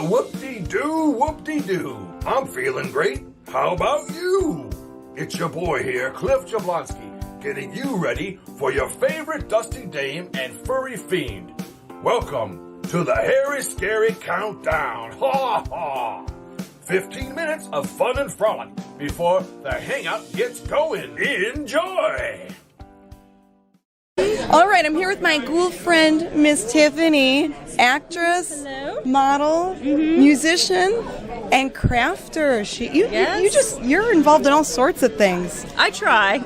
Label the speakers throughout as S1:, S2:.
S1: Well, whoop-de-doo. I'm feeling great. How about you? It's your boy here, Cliff Jablonski, getting you ready for your favorite dusty dame and furry fiend. Welcome to the Hairy Scary Countdown. Ha ha! 15 minutes of fun and frolic before the hangout gets going. Enjoy!
S2: All right, I'm here with my ghoul friend, Miss Tiffany, actress,
S3: Hello.
S2: model, musician, and crafter. You're involved in all sorts of things.
S3: I try.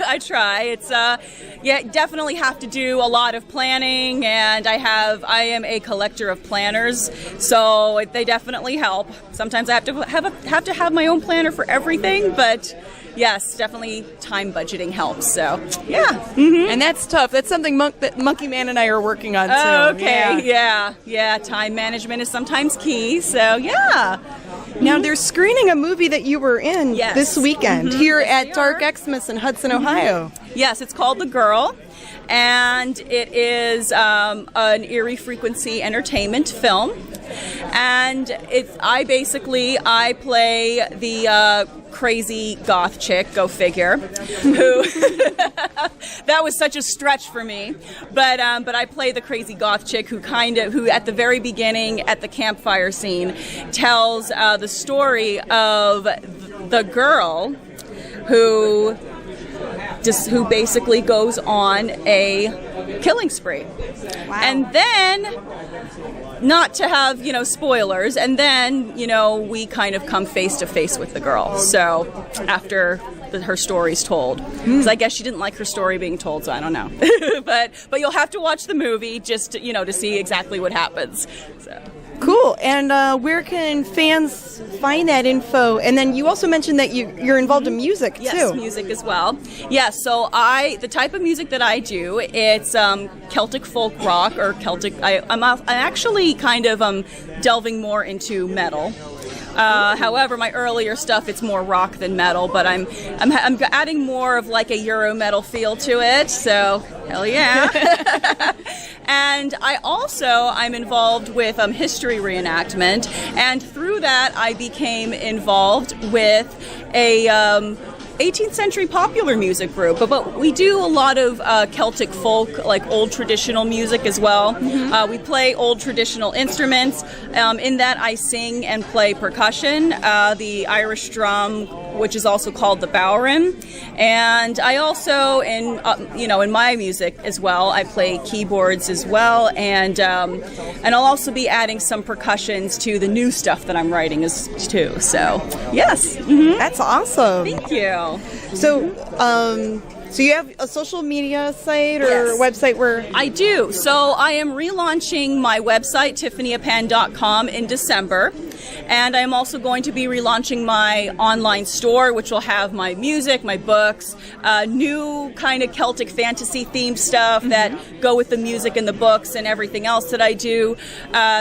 S3: I try. It's definitely have to do a lot of planning, and I am a collector of planners, so they definitely help. Sometimes I have to have my own planner for everything, but yes, definitely time budgeting helps. So yeah,
S2: And that's tough. That's something that Monkey Man and I are working on too.
S3: Oh, okay, yeah. Time management is sometimes key. So yeah.
S2: Now they're screening a movie that you were in this weekend here at Dark Xmas in Hudson, Ohio.
S3: Yes, it's called The Girl, and it is an Eerie Frequency entertainment film, and I play the crazy goth chick, go figure, who that was such a stretch for me, but I play the crazy goth chick who at the very beginning at the campfire scene tells the story of the girl who basically goes on a killing spree. Wow. And then, not to have, spoilers, and then, we kind of come face to face with the girl. So, after her story's told. Because I guess she didn't like her story being told, so I don't know. but you'll have to watch the movie just, to see exactly what happens. So.
S2: Cool. And where can fans find that info? And then you also mentioned that you're involved in music too.
S3: Yes, music as well. Yes, so the type of music that I do, it's Celtic folk rock or Celtic. I'm actually kind of delving more into metal. However, my earlier stuff, it's more rock than metal, but I'm adding more of like a Euro metal feel to it, so hell yeah. And I'm involved with history reenactment, and through that I became involved with a 18th century popular music group, but we do a lot of Celtic folk, like old traditional music as well. We play old traditional instruments. In that I sing and play percussion, the Irish drum, which is also called the bowrim, and I also in my music as well, I play keyboards as well, and I'll also be adding some percussions to the new stuff that I'm writing too. So yes,
S2: That's awesome.
S3: Thank you.
S2: So you have a social media site or website where...
S3: I do. So I am relaunching my website, tiffanyappan.com, in December. And I'm also going to be relaunching my online store, which will have my music, my books, new kind of Celtic fantasy themed stuff that go with the music and the books and everything else that I do.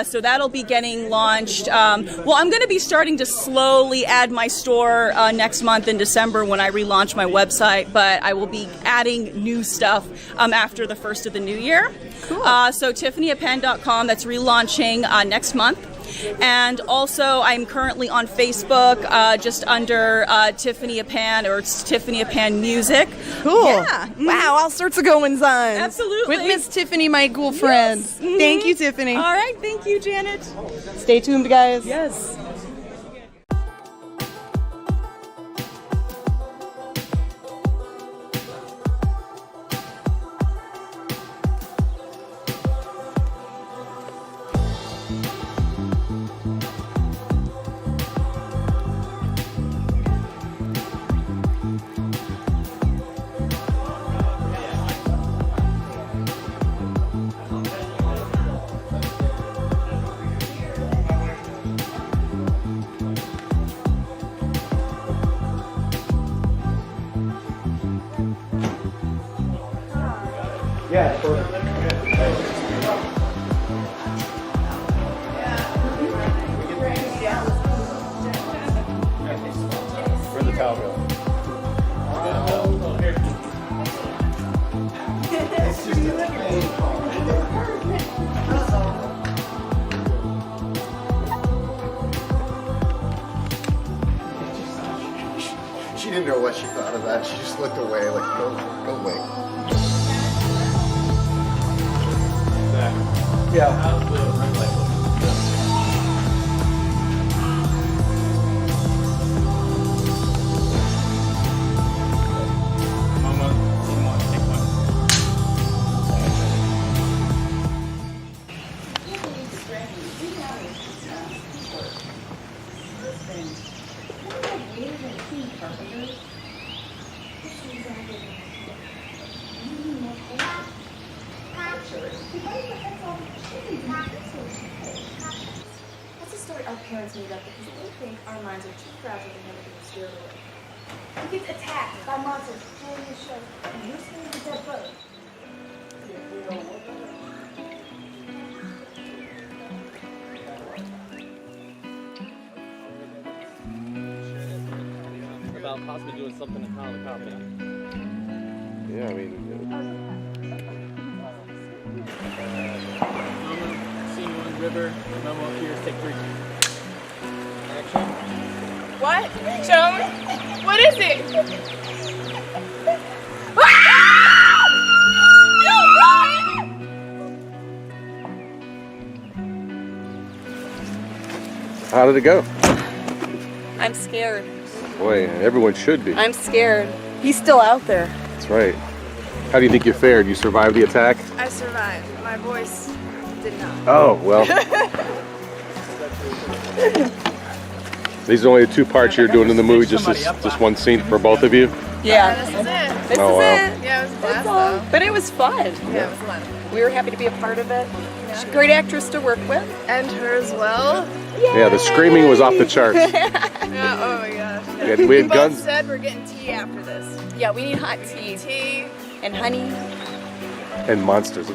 S3: So that'll be getting launched. I'm going to be starting to slowly add my store next month in December when I relaunch my website, but I will be adding new stuff after the first of the new year. Cool. So tiffanyappan.com, that's relaunching next month. And also, I'm currently on Facebook, just under Tiffany Appan, or it's Tiffany Appan Music.
S2: Cool.
S3: Yeah.
S2: Wow, all sorts of goings on.
S3: Absolutely.
S2: With Miss Tiffany, my ghoul friend.
S3: Yes.
S2: Thank you, Tiffany.
S3: All right, thank you, Janet.
S2: Stay tuned, guys.
S3: Yes.
S4: Yeah, it's perfect. Where'd the towel go? It's just a
S5: She didn't know what she thought of that. She just looked away, like, go away.
S4: Yeah. How's the red light look? Mama, you want to take one?
S6: That's a story our parents made up because they think our minds are too fragile to never be scared away. We get attacked by monsters during the show, and you're scared of a dead bird.
S4: About possibly doing something in Town of the Coffee.
S5: Yeah, I mean...
S4: Scene 1, River, Memo up here, take 3. Action.
S7: What? Show me. What is it?
S5: How did it go?
S2: I'm scared.
S5: Boy, everyone should be.
S2: I'm scared. He's still out there.
S5: That's right. How do you think you fared? You survived the attack?
S7: I survived. My voice did not.
S5: Oh, well. These are only the 2 parts you're doing in the movie, just one scene for both of you?
S2: Yeah.
S7: This is it.
S2: This
S5: Oh,
S2: is
S5: wow.
S2: it.
S7: Yeah, it was a blast
S2: That's all.
S7: though.
S2: But it was fun.
S7: Yeah, it was fun.
S2: We were happy to be a part of it. She's a great actress to work with.
S7: And her as well.
S5: Yeah, the screaming was off the charts.
S7: Yeah, oh my gosh.
S5: Yeah, we
S7: We
S5: had
S7: both
S5: guns.
S7: said we're getting tea after this.
S2: Yeah, we need hot tea.
S7: Tea.
S2: And honey.
S5: And monsters.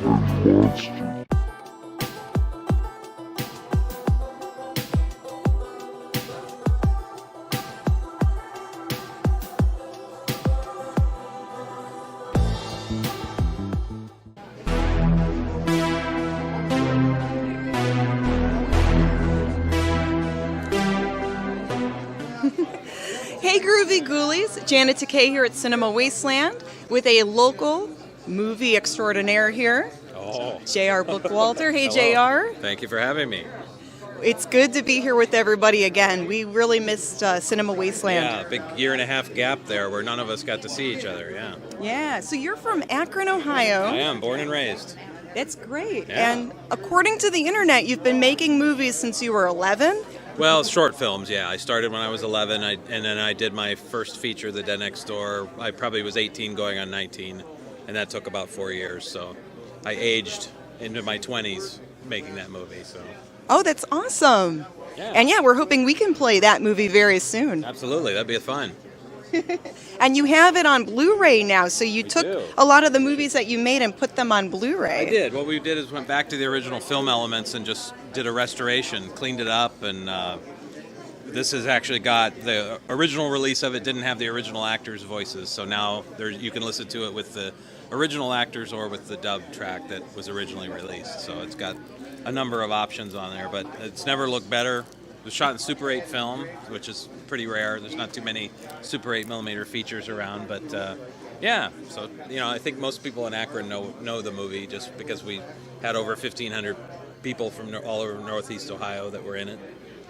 S2: Hey Groovy Ghoulies, Janet Decay here at Cinema Wasteland with a local movie extraordinaire here.
S8: Oh.
S2: J.R. Bookwalter. Hey
S8: Hello.
S2: J.R.
S8: Thank you for having me.
S2: It's good to be here with everybody again. We really missed Cinema Wasteland.
S8: Yeah, big 1.5 year gap there where none of us got to see each other, yeah.
S2: Yeah, so you're from Akron, Ohio.
S8: I am, born and raised.
S2: That's great.
S8: Yeah.
S2: And according to the internet, you've been making movies since you were 11?
S8: Well, short films, yeah. I started when I was 11, and then I did my first feature, The Dead Next Door. I probably was 18 going on 19, and that took about 4 years. So I aged into my 20s making that movie, so.
S2: Oh, that's awesome.
S8: Yeah.
S2: And yeah, we're hoping we can play that movie very soon.
S8: Absolutely, that'd be fun.
S2: And you have it on Blu-ray now, so you took
S8: do.
S2: a lot of the movies that you made and put them on Blu-ray.
S8: I did. What we did is went back to the original film elements and just did a restoration, cleaned it up, and this has actually got the original release of it didn't have the original actors' voices, so now you can listen to it with the original actors or with the dub track that was originally released. So it's got a number of options on there, but it's never looked better. It was shot in Super 8 film, which is pretty rare. There's not too many Super 8mm features around, but yeah. So I think most people in Akron know the movie just because we had over 1,500 people from all over Northeast Ohio that were in it.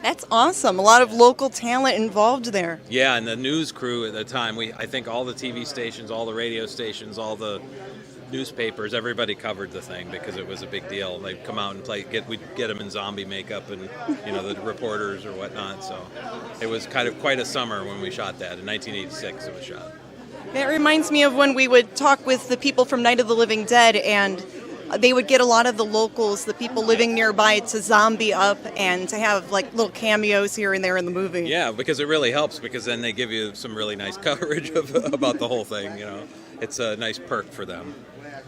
S2: That's awesome. A lot of local talent involved there.
S8: Yeah, and the news crew at the time, I think all the TV stations, all the radio stations, all the newspapers, everybody covered the thing because it was a big deal. They'd come out and we'd get them in zombie makeup and, the reporters or whatnot. So it was kind of quite a summer when we shot that. In 1986 it was shot.
S2: That reminds me of when we would talk with the people from Night of the Living Dead, and they would get a lot of the locals, the people living nearby, to zombie up and to have like little cameos here and there in the movie.
S8: Yeah, because it really helps because then they give you some really nice coverage about the whole thing. It's a nice perk for them.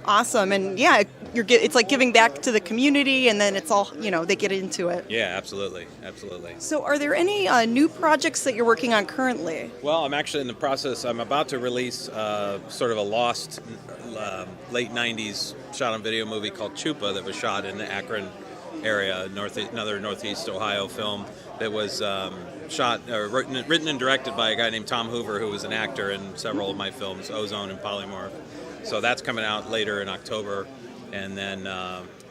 S2: Awesome. And yeah, it's like giving back to the community, and then it's all, they get into it.
S8: Yeah, absolutely.
S2: So are there any new projects that you're working on currently?
S8: Well, I'm actually in the process. I'm about to release sort of a lost late 90s shot on video movie called Chupa that was shot in Akron area, another Northeast Ohio film that was written and directed by a guy named Tom Hoover, who was an actor in several of my films, Ozone and Polymorph. So that's coming out later in October, and then.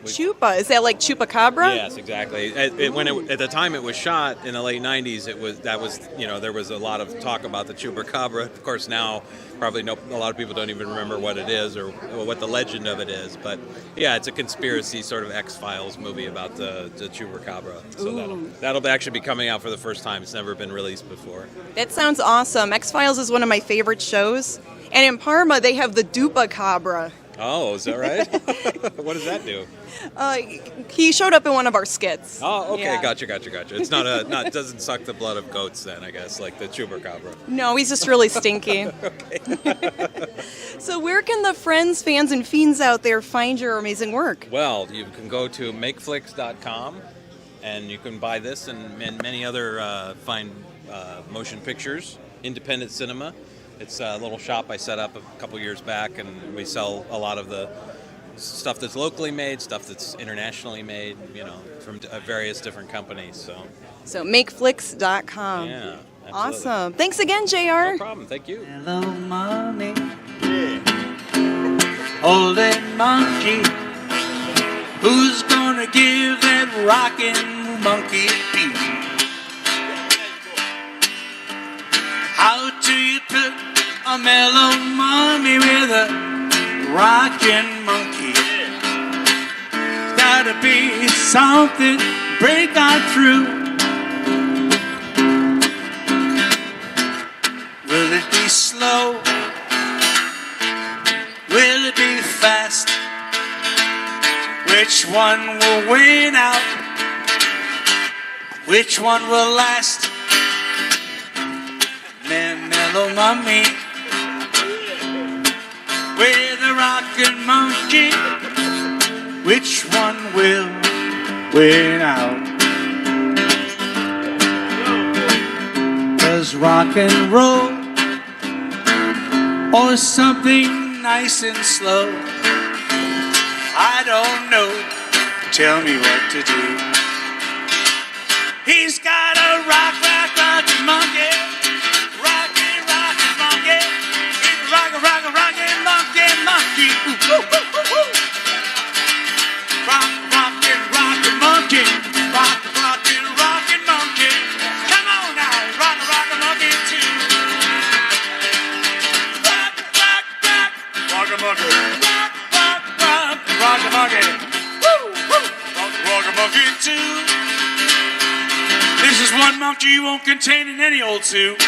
S2: Chupa, is that like Chupacabra?
S8: Yes, exactly. At the time it was shot in the late '90s, there was a lot of talk about the Chupacabra. Of course, now probably a lot of people don't even remember what it is or what the legend of it is. But yeah, it's a conspiracy sort of X-Files movie about the Chupacabra. So that'll actually be coming out for the first time. It's never been released before.
S2: That sounds awesome. X-Files is one of my favorite shows, and in Parma they have the Dupacabra.
S8: Oh, is that right? What does that do?
S2: He showed up in one of our skits.
S8: Oh, okay,
S2: Yeah.
S8: gotcha. It's it doesn't suck the blood of goats then, I guess, like the Chupacabra.
S2: No, he's just really stinky. So where can the friends, fans, and fiends out there find your amazing work?
S8: Well, you can go to makeflix.com and you can buy this and many other fine motion pictures, independent cinema. It's a little shop I set up a couple years back, and we sell a lot of the stuff that's locally made, stuff that's internationally made, from various different companies.
S2: So makeflix.com.
S8: Yeah, absolutely.
S2: Awesome. Thanks again, JR.
S8: No problem. Thank you.
S9: Hello, mommy. Holy monkey. Who's gonna give that rockin' monkey peace? How do you put a mellow mommy with a rockin' monkey? Gotta be something break on through. Will it be slow? Will it be fast? Which one will win out? Which one will last? Mellow mommy with a rockin' monkey, which one will win out? 'Cause rock and roll or something nice and slow, I don't know, tell me what to do. He's got a rockin' monkey. Rockin' monkey, ooh, ooh, ooh, ooh, ooh. Rockin' monkey, rockin' monkey. Come on now, rockin' monkey too. Rockin' monkey, rockin' monkey, woo, woo. Rockin' monkey too. This is one monkey you won't contain in any old suit.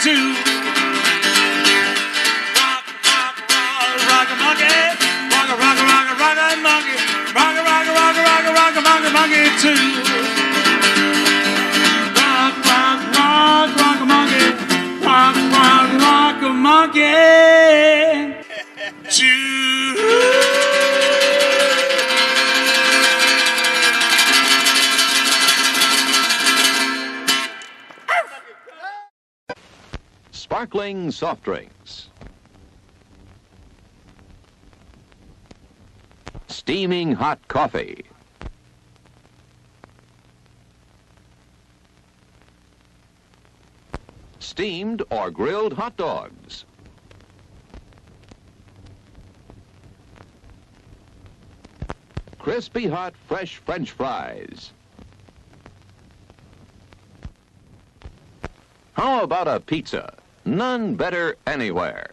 S9: Too. Rock a monkey, rock a monkey, monkey too. Rock a monkey, rock a monkey too.
S10: Sparkling soft drinks. Steaming hot coffee. Steamed or grilled hot dogs. Crispy hot fresh French fries. How about a pizza? None better anywhere.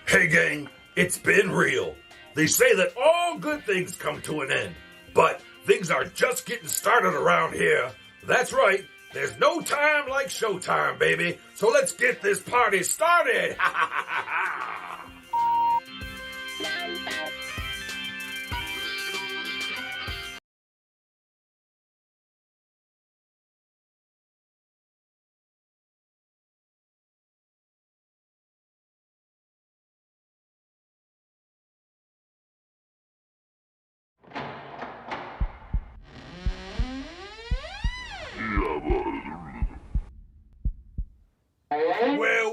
S1: Hey gang, it's been real. They say that all good things come to an end, but things are just getting started around here. That's right, there's no time like showtime, baby. So let's get this party started.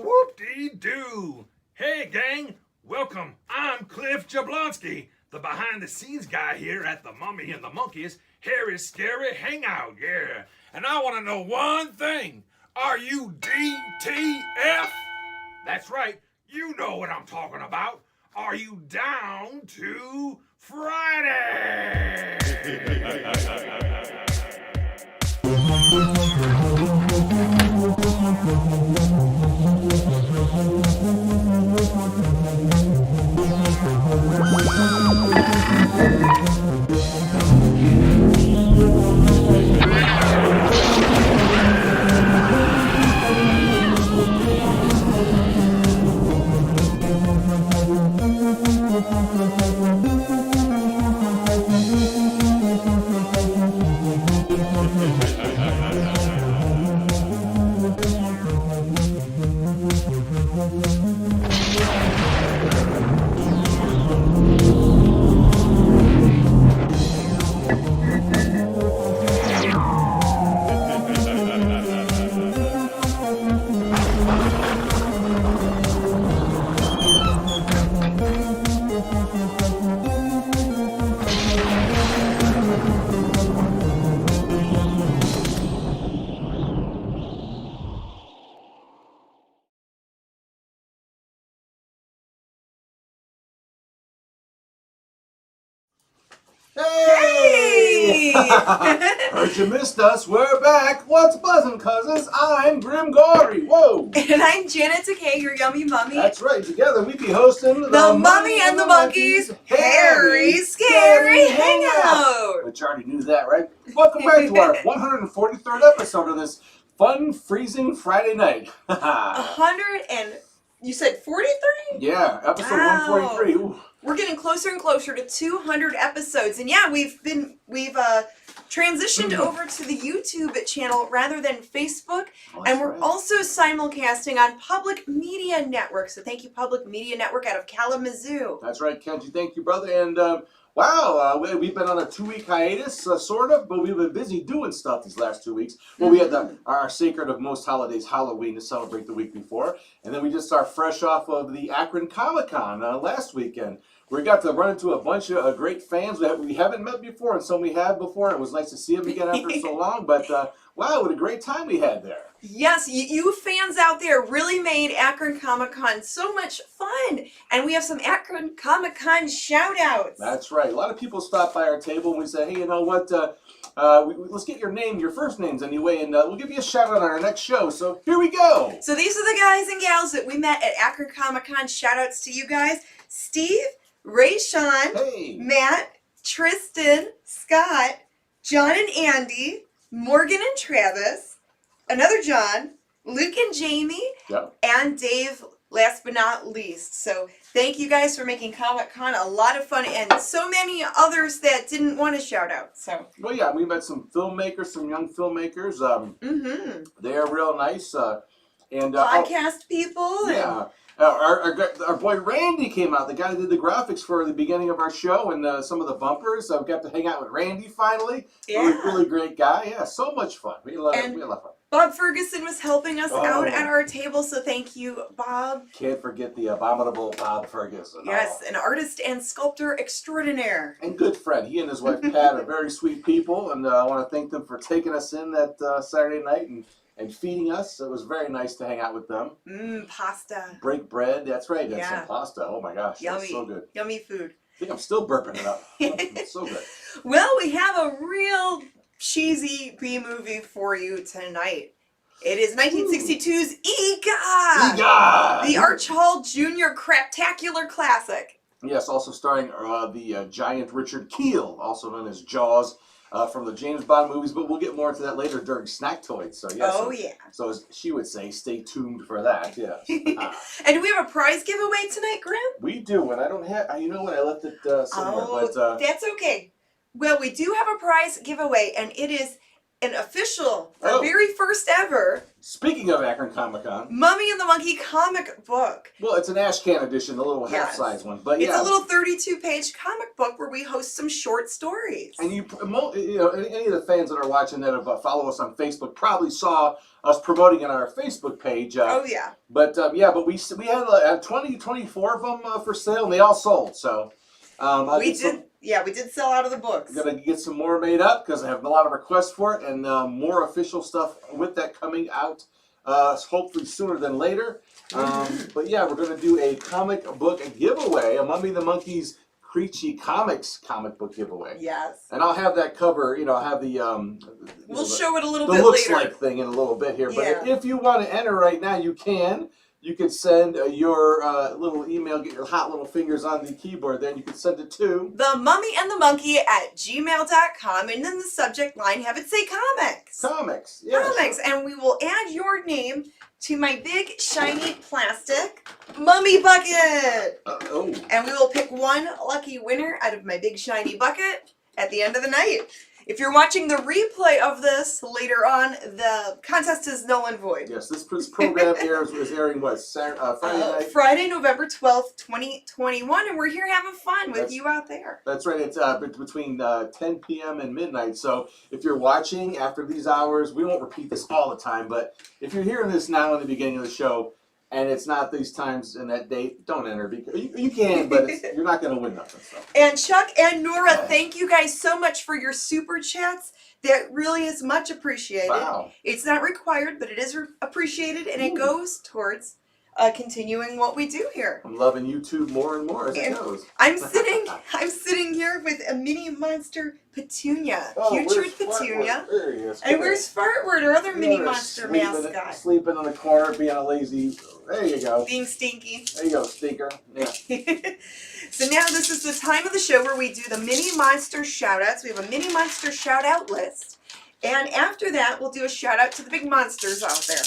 S1: Whoop-dee-doo! Hey, gang! Welcome. I'm Cliff Jablonski, the behind-the-scenes guy here at the Mummy and the Monkey's Hairy Scary Hangout, yeah. And I want to know one thing. Are you DTF? That's right. You know what I'm talking about. Are you down to Friday?
S11: Hey! Heard you missed us. We're back. What's buzzing, cousins? I'm Grimm Gorri. Whoa!
S12: And I'm Janet Decay, your yummy mummy.
S11: That's right. Together we be hosting
S12: the Mummy and the Monkey's Hairy Scary Hangout.
S11: But you already knew that, right? Welcome back to our 143rd episode of this fun, freezing Friday night.
S12: 100 and you said 43?
S11: Yeah, episode 143. Ooh.
S12: We're getting closer and closer to 200 episodes, and yeah, we've transitioned over to the YouTube channel rather than Facebook, and we're also simulcasting on Public Media Network. So thank you, Public Media Network out of Kalamazoo.
S11: That's right, Kenji. Thank you, brother. And wow, we've been on a 2-week hiatus, sort of, but we've been busy doing stuff these last 2 weeks. Well, we had our sacred of most holidays, Halloween, to celebrate the week before, and then we just are fresh off of the Akron Comic-Con last weekend. We got to run into a bunch of great fans that we haven't met before, and some we have before. It was nice to see them again after so long, but wow, what a great time we had there.
S12: Yes, you fans out there really made Akron Comic-Con so much fun, and we have some Akron Comic-Con shout-outs.
S11: That's right. A lot of people stop by our table and we say, hey, you know what, let's get your first names anyway, and we'll give you a shout-out on our next show, so here we go.
S12: So these are the guys and gals that we met at Akron Comic-Con. Shout-outs to you guys. Steve, Ray Sean,
S11: hey.
S12: Matt, Tristan, Scott, John and Andy, Morgan and Travis, another John, Luke and Jamie, and Dave, last but not least. So thank you guys for making Comic-Con a lot of fun, and so many others that didn't want to shout out. So
S11: well, yeah, we met some filmmakers, some young filmmakers. They are real nice. And
S12: podcast people.
S11: Yeah. Our boy Randy came out, the guy that did the graphics for the beginning of our show and some of the bumpers. We got to hang out with Randy finally.
S12: Yeah.
S11: Really great guy. Yeah, so much fun. We had a lot of fun.
S12: Bob Ferguson was helping us out at our table, so thank you, Bob.
S11: Can't forget the abominable Bob Ferguson.
S12: Yes, an artist and sculptor extraordinaire.
S11: And good friend. He and his wife Pat are very sweet people, and I want to thank them for taking us in that Saturday night and feeding us. It was very nice to hang out with them.
S12: Pasta.
S11: Break bread. That's right. That's some pasta. Oh my gosh.
S12: Yummy.
S11: That's so good.
S12: Yummy food.
S11: I think I'm still burping it up. It's so good.
S12: Well, we have a real cheesy B-movie for you tonight. It is 1962's EGOT! The Arch Hall Jr. Craptacular Classic.
S11: Yes, also starring the giant Richard Kiel, also known as Jaws, from the James Bond movies, but we'll get more into that later during Snacktoids. So yes, so as she would say, stay tuned for that. Yes.
S12: And do we have a prize giveaway tonight, Grimm?
S11: We do, and I don't have. You know what? I left it somewhere.
S12: That's okay. Well, we do have a prize giveaway, and it is an official, our very first ever.
S11: Speaking of Akron Comic Con,
S12: Mummy and the Monkey comic book.
S11: Well, it's an Ashcan edition, the little half-size one, but
S12: it's a little 32-page comic book where we host some short stories.
S11: And you know, any of the fans that are watching that have follow us on Facebook probably saw us promoting it on our Facebook page.
S12: Oh yeah.
S11: But but we had 24 of them for sale, and they all sold. So
S12: we did sell out of the books.
S11: Gonna get some more made up because I have a lot of requests for it, and more official stuff with that coming out hopefully sooner than later. But yeah, we're gonna do a comic book giveaway, a Mummy the Monkey's Creechy Comics comic book giveaway.
S12: Yes.
S11: And I'll have that cover, you know, I'll have the
S12: we'll show it a little
S11: bit
S12: later.
S11: The looks like thing in a little bit here. But if you want to enter right now, you can. You can send your little email, get your hot little fingers on the keyboard, then you can send it to
S12: TheMummyAndTheMonkey@gmail.com, and in the subject line have it say comics.
S11: Comics, yeah.
S12: Comics, and we will add your name to my big shiny plastic mummy bucket. And we will pick one lucky winner out of my big shiny bucket at the end of the night. If you're watching the replay of this later on, the contest is null and void.
S11: Yes, this program is airing what, Friday night?
S12: Friday, November 12th, 2021, and we're here having fun with you out there.
S11: That's right. It's between 10 p.m. and midnight. So if you're watching after these hours, we won't repeat this all the time, but if you're hearing this now in the beginning of the show, and it's not these times and that date, don't enter. Because you can, but you're not going to win nothing. So.
S12: And Chuck and Nora, thank you guys so much for your super chats. That really is much appreciated.
S11: Wow.
S12: It's not required, but it is appreciated, and it goes towards continuing what we do here.
S11: I'm loving YouTube more and more as it goes.
S12: I'm sitting here with a mini monster Petunia, Putrid Petunia.
S11: There he is.
S12: And where's Fartward, our other mini monster mascot?
S11: Sleeping in the corner, being a lazy. There you go.
S12: Being stinky.
S11: There you go, stinker. Yeah.
S12: So now this is the time of the show where we do the mini monster shout outs. We have a mini monster shout out list. And after that, we'll do a shout out to the big monsters out there.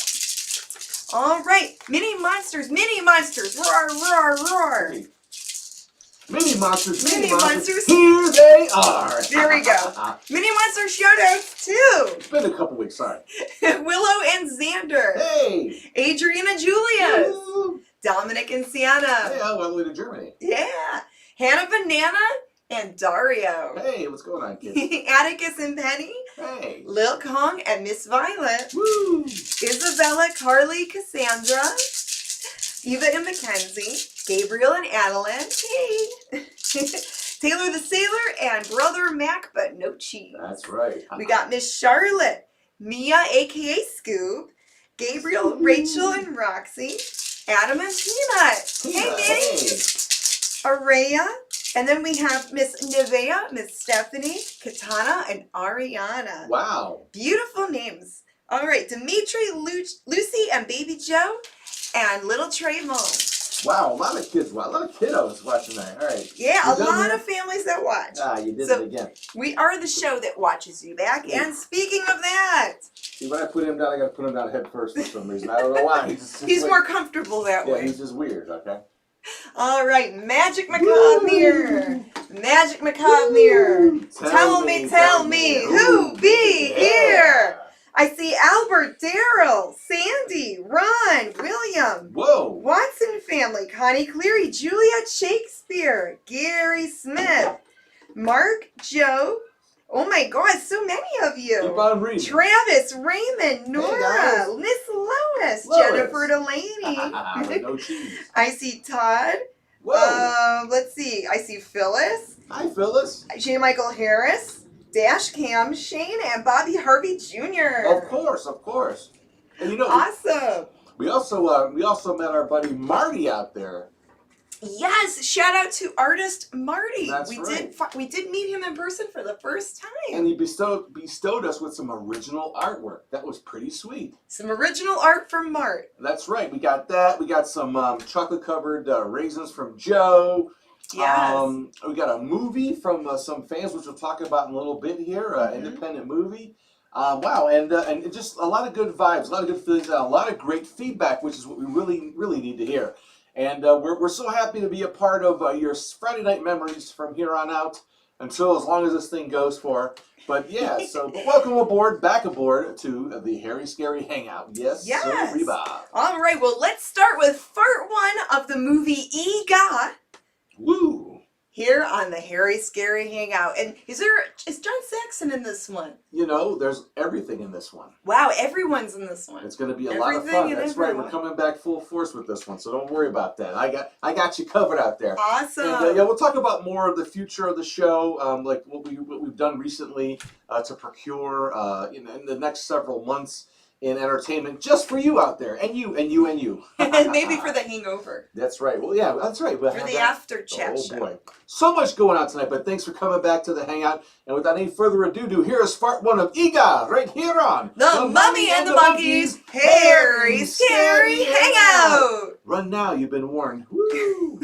S12: All right, mini monsters, roar, roar, roar.
S11: Mini monsters,
S12: monsters.
S11: Here they are.
S12: There we go. Mini monster shout outs too.
S11: It's been a couple weeks, sorry.
S12: Willow and Xander.
S11: Hey.
S12: Adrian and Julius. Woo. Dominic and Sienna.
S11: Hey, all the way to Germany.
S12: Yeah. Hannah Banana and Dario.
S11: Hey, what's going on, kids?
S12: Atticus and Penny.
S11: Hey.
S12: Lil Kong and Miss Violet.
S11: Woo.
S12: Isabella, Carly, Cassandra. Eva and Mackenzie. Gabriel and Adeline. Hey. Taylor the Sailor and Brother Mac, but no cheese.
S11: That's right.
S12: We got Miss Charlotte. Mia, a.k.a. Scoop. Gabriel, Rachel, and Roxy. Adam and Peanut. Hey, Minnie. Araya. And then we have Miss Nevea, Miss Stephanie, Katana, and Ariana.
S11: Wow.
S12: Beautiful names. All right, Dimitri, Lucy, and Baby Joe, and Little Trayvon.
S11: Wow, a lot of kids, a lot of kiddos watching that. All right.
S12: Yeah, a lot of families that watch.
S11: Ah, you did it again.
S12: We are the show that watches you back. Ooh. And speaking of that.
S11: See, when I put him down, I got to put him down head first for some reason. I don't know why.
S12: He's more comfortable that way.
S11: Yeah, he's just weird, okay?
S12: All right, Magic Macabre Mirror. Magic Macabre Mirror. Tell me, who be here? I see Albert, Daryl, Sandy, Ron, William, Watson family, Connie Cleary, Juliet Shakespeare, Gary Smith, Mark, Joe. Oh my God, so many of you.
S11: Keep on reading.
S12: Travis, Raymond, Nora, Miss Lois, Jennifer Delaney.
S11: No cheese.
S12: I see Todd.
S11: Whoa.
S12: Let's see. I see Phyllis.
S11: Hi, Phyllis.
S12: J. Michael Harris. Dash Cam, Shane, and Bobby Harvey Jr.
S11: Of course. And you know,
S12: awesome.
S11: We also met our buddy Marty out there.
S12: Yes, shout out to artist Marty.
S11: That's right.
S12: We did meet him in person for the first time.
S11: And he bestowed us with some original artwork. That was pretty sweet.
S12: Some original art from Mart.
S11: That's right. We got that. We got some chocolate covered raisins from Joe.
S12: Yes.
S11: We got a movie from some fans, which we'll talk about in a little bit here. Independent movie. Wow, and just a lot of good vibes, a lot of good feelings, and a lot of great feedback, which is what we really need to hear. And we're so happy to be a part of your Friday night memories from here on out. until as long as this thing goes for. But yeah, but welcome aboard, back aboard to the Hairy Scary Hangout. Yes,
S12: Yes.
S11: sir, Reba.
S12: All right, well, let's start with part 1 of the movie Ega.
S11: Woo!
S12: Here on the Hairy Scary Hangout. And is John Saxon in this one?
S11: You know, there's everything in this one.
S12: Wow, everyone's in this one.
S11: It's going to be a lot of fun. That's right. We're coming back full force with this one, so don't worry about that. I got you covered out there.
S12: Awesome.
S11: And, yeah, we'll talk about more of the future of the show, like what we've done recently to procure in the next several months in entertainment just for you out there, and you.
S12: And maybe for the hangover.
S11: That's right. Well, yeah, that's right. We'll
S12: for the after chat show.
S11: Oh boy, so much going on tonight. But thanks for coming back to the Hangout. And without any further ado, here is part 1 of Ega right here on
S12: the Mummy and the Monkey's Hairy Scary Hangout.
S11: Run now, you've been warned. Woo!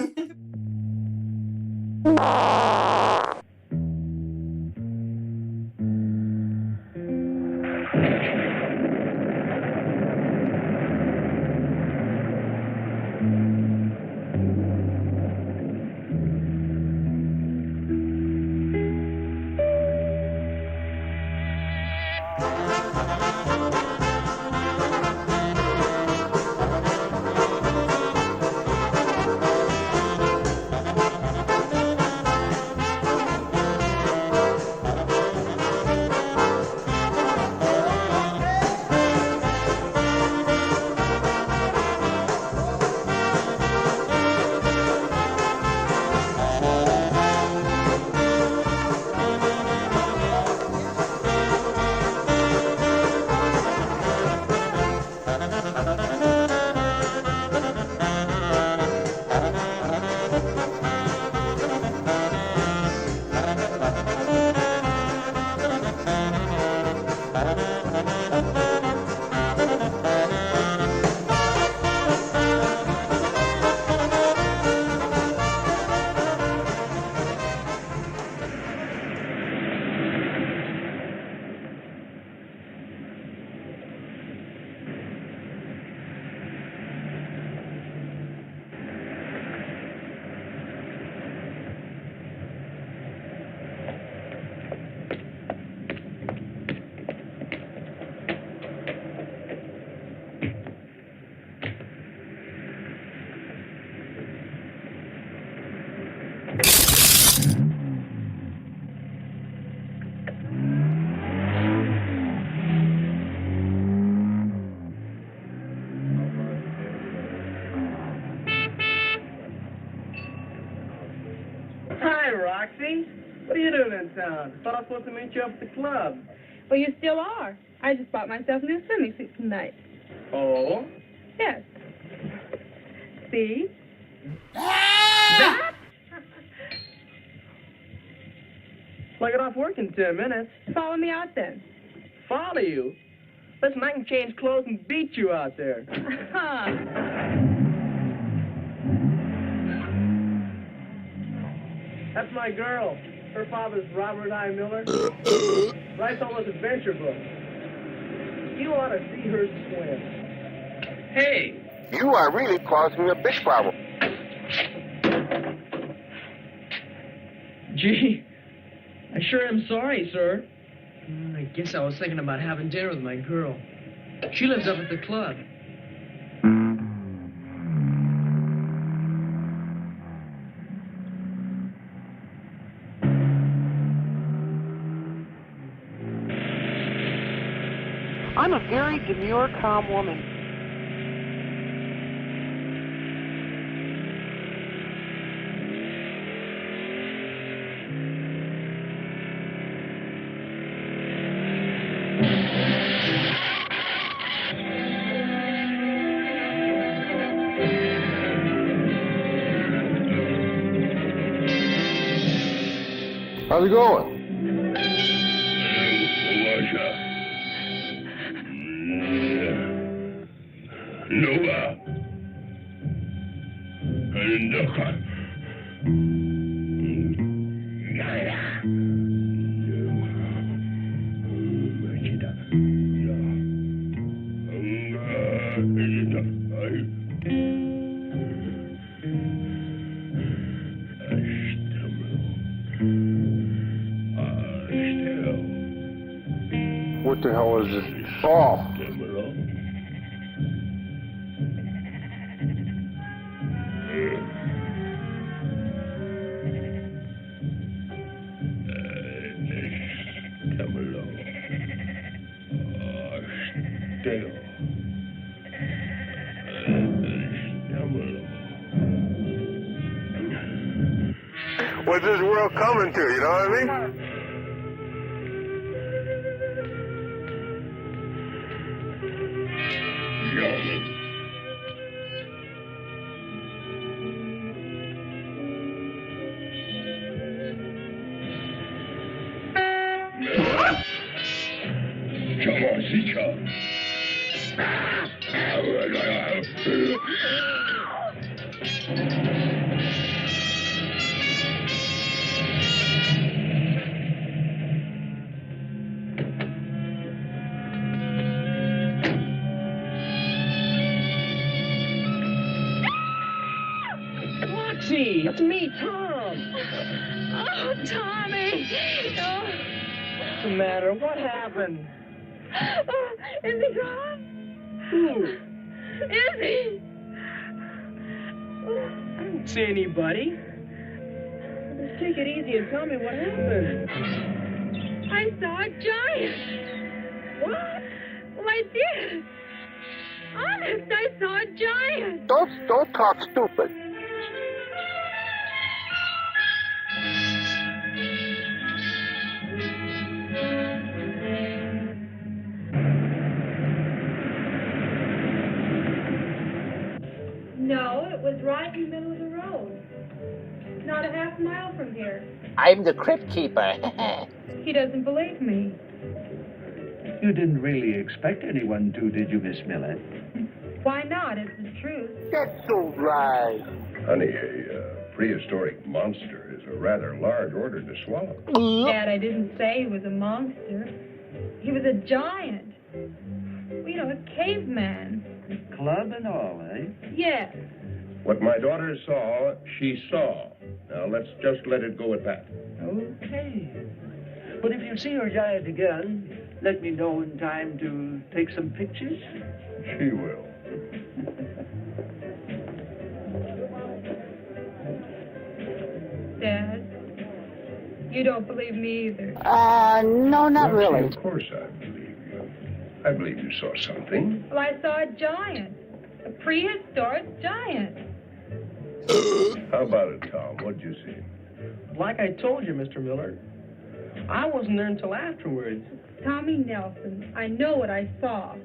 S13: Hi, Roxy. What are you doing in town? I thought I was supposed to meet you up at the club.
S7: Well, you still are. I just bought myself a new swimming suit tonight.
S13: Oh?
S7: Yes. See?
S13: That? I'll get off work in 10 minutes.
S7: Follow me out then.
S13: Follow you? Listen, I can change clothes and beat you out there. That's my girl. Her father's Robert I. Miller. Writes all those adventure books. You ought to see her swim. Hey!
S14: You are really causing a big problem.
S13: Gee, I sure am sorry, sir. I guess I was thinking about having dinner with my girl. She lives up at the club.
S15: I'm a very demure, calm woman.
S14: How's it going?
S16: Nova.
S14: Oh.
S16: Come along. Stay on. Come along.
S14: What's this world coming to, you know what I mean?
S16: Come on, Sika.
S13: Roxy, it's me, Tom.
S7: Oh, Tommy. Oh.
S13: What's the matter? What happened?
S7: Oh, is he gone?
S13: Who?
S7: Is he?
S13: I didn't see anybody. Just take it easy and tell me what happened.
S7: I saw a giant.
S13: What?
S7: Well, I did. Honest, I saw a giant.
S14: Don't talk stupid.
S6: No, it was right in the middle of the road. Not a half mile from here.
S17: I'm the crypt keeper.
S6: He doesn't believe me.
S18: You didn't really expect anyone to, did you, Miss Miller?
S6: Why not? It's the truth.
S14: That's so dry.
S16: Honey, a prehistoric monster is a rather large order to swallow.
S6: Dad, I didn't say he was a monster. He was a giant. You know, a caveman.
S18: Club and all, eh?
S6: Yes.
S16: What my daughter saw, she saw. Now, let's just let it go at that.
S18: Okay. But if you see your giant again, let me know in time to take some pictures.
S16: She will.
S6: Dad, you don't believe me either.
S17: No, not
S16: Roxy,
S17: really.
S16: Of course I believe you. I believe you saw something.
S6: Well, I saw a giant. A prehistoric giant.
S16: How about it, Tom? What'd you see?
S13: Like I told you, Mr. Miller, I wasn't there until afterwards.
S6: Tommy Nelson, I know what I saw.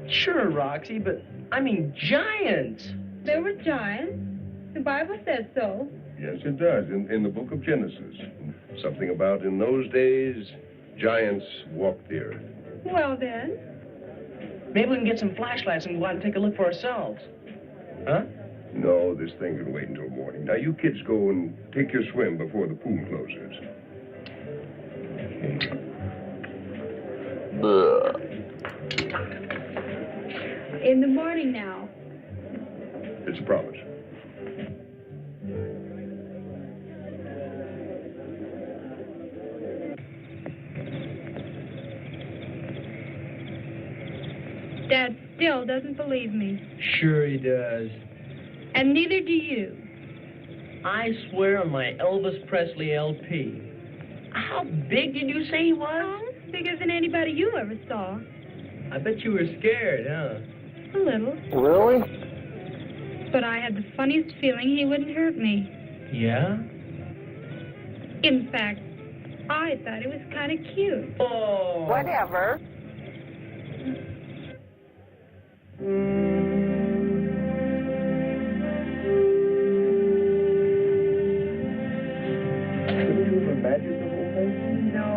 S13: Sure, Roxy, but I mean giants.
S6: There were giants. The Bible says so.
S16: Yes, it does. In the book of Genesis. Something about in those days, giants walked the earth.
S6: Well, then.
S13: Maybe we can get some flashlights and go out and take a look for ourselves. Huh?
S16: No, this thing can wait until morning. Now, you kids go and take your swim before the pool closes.
S6: In the morning now.
S16: It's a promise.
S6: Dad still doesn't believe me.
S13: Sure he does.
S6: And neither do you.
S13: I swear on my Elvis Presley LP. How big did you say he was?
S6: Oh, bigger than anybody you ever saw.
S13: I bet you were scared, huh?
S6: A little.
S14: Really?
S6: But I had the funniest feeling he wouldn't hurt me.
S13: Yeah?
S6: In fact, I thought it was kind of cute.
S13: Oh.
S17: Whatever.
S16: Couldn't you have imagined the whole thing?
S6: No.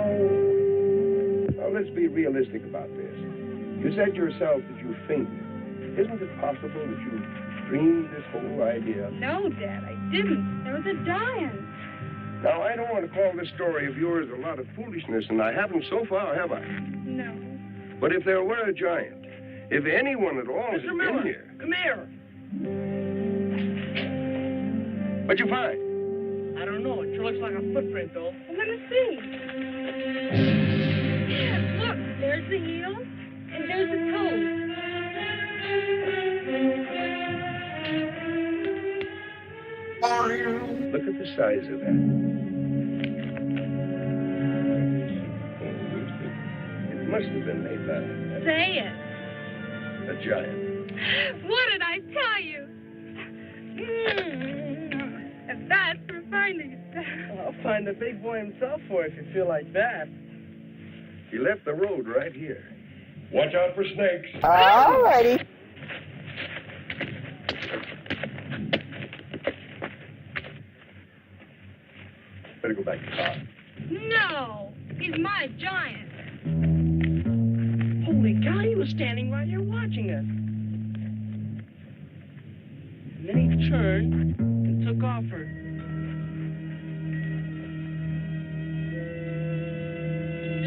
S16: Now, let's be realistic about this. You said yourself that you fainted. Isn't it possible that you dreamed this whole idea?
S6: No, Dad, I didn't. There was a giant.
S16: Now, I don't want to call this story of yours a lot of foolishness, and I haven't so far, have I?
S6: No.
S16: But if there were a giant, if anyone at all had
S13: Mr. Miller,
S16: been here...
S13: come here.
S16: What'd you find?
S13: I don't know. It sure looks like a footprint, though.
S6: Well, let me see. Dad, look.
S7: There's the heel, and there's the toe.
S16: Look at the size of that. It must have been made by
S7: Say it.
S16: a giant.
S7: What did I tell you? And that's for finding it.
S13: I'll find the big boy himself for you if you feel like that.
S16: He left the road right here. Watch out for snakes.
S17: All righty.
S16: Better go back to the car.
S7: No, he's my giant.
S13: Holy cow, he was standing right here watching us. And then he turned and took off for...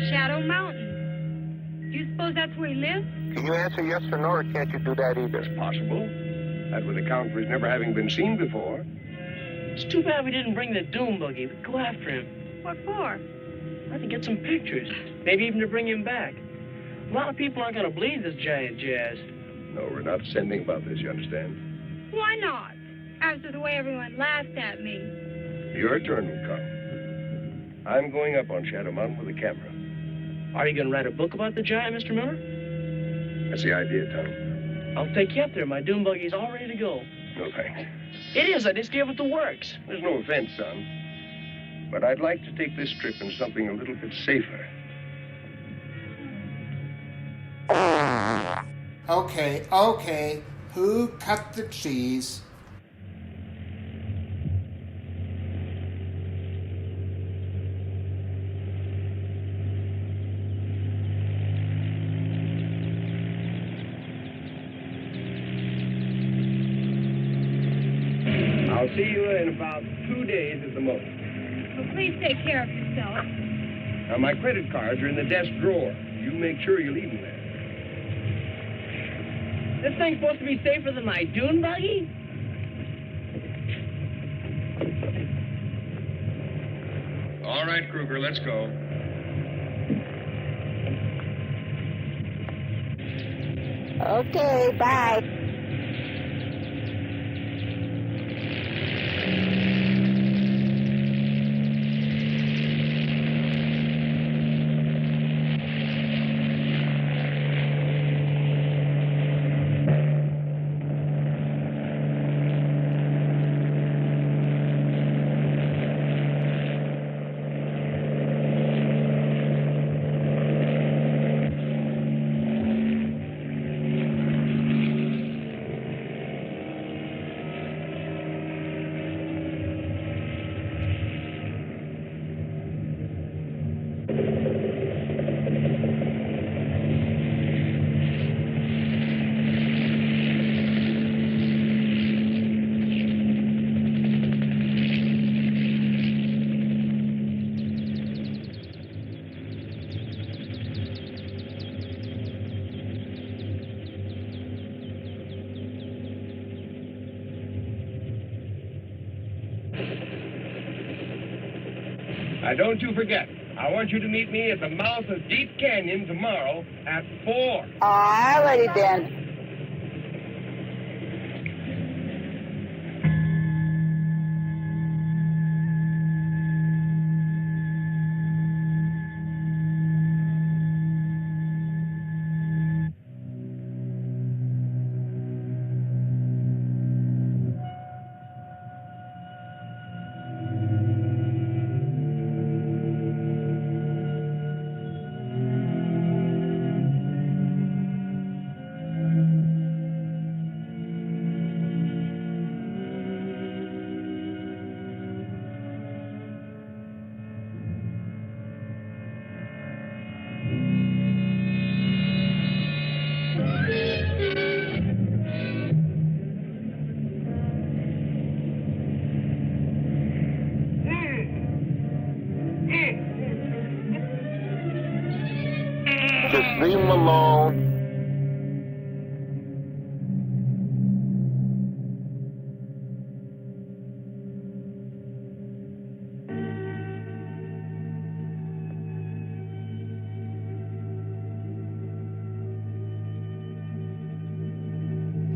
S7: Shadow Mountain. Do you suppose that's where he lives?
S14: Can you answer yes or no, or can't you do that either?
S16: It's possible. That would account for his never having been seen before.
S13: It's too bad we didn't bring the doom buggy. We'd go after him.
S7: What for?
S13: I to get some pictures. Maybe even to bring him back. A lot of people aren't going to believe this giant jazz.
S16: No, we're not sending about this, you understand?
S7: Why not? After the way everyone laughed at me.
S16: Your turn will come. I'm going up on Shadow Mountain with a camera.
S13: Are you going to write a book about the giant, Mr. Miller?
S16: That's the idea, Tom.
S13: I'll take you up there. My doom buggy's all ready to go.
S16: No thanks.
S13: It is. I just gave it the works.
S16: There's no offense, son. But I'd like to take this trip in something a little bit safer.
S19: Okay. Who cut the cheese?
S16: I'll see you in about 2 days at the most.
S7: Well, please take care of yourself.
S16: Now, my credit cards are in the desk drawer. You make sure you leave them there.
S13: This thing's supposed to be safer than my dune buggy?
S16: All right, Kruger, let's go.
S17: Okay, bye.
S16: Now, don't you forget, I want you to meet me at the mouth of Deep Canyon tomorrow at 4.
S17: All righty then.
S14: Just leave him alone.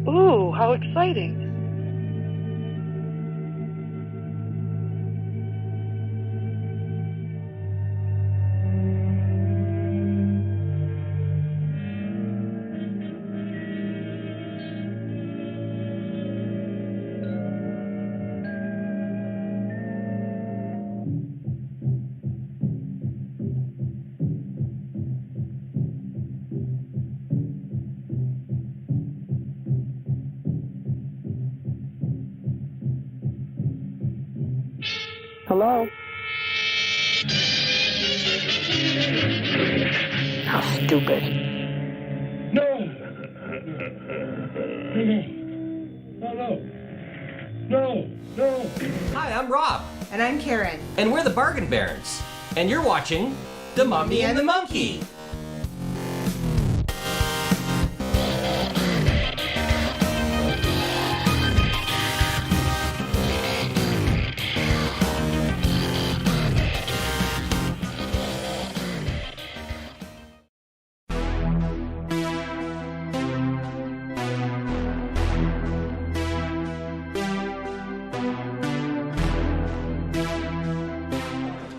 S15: Ooh, how exciting. Hello? How stupid.
S16: No! No!
S20: Hi, I'm Rob.
S12: And I'm Karen.
S20: And we're the Bargain Barons. And you're watching The Mummy and the Monkey.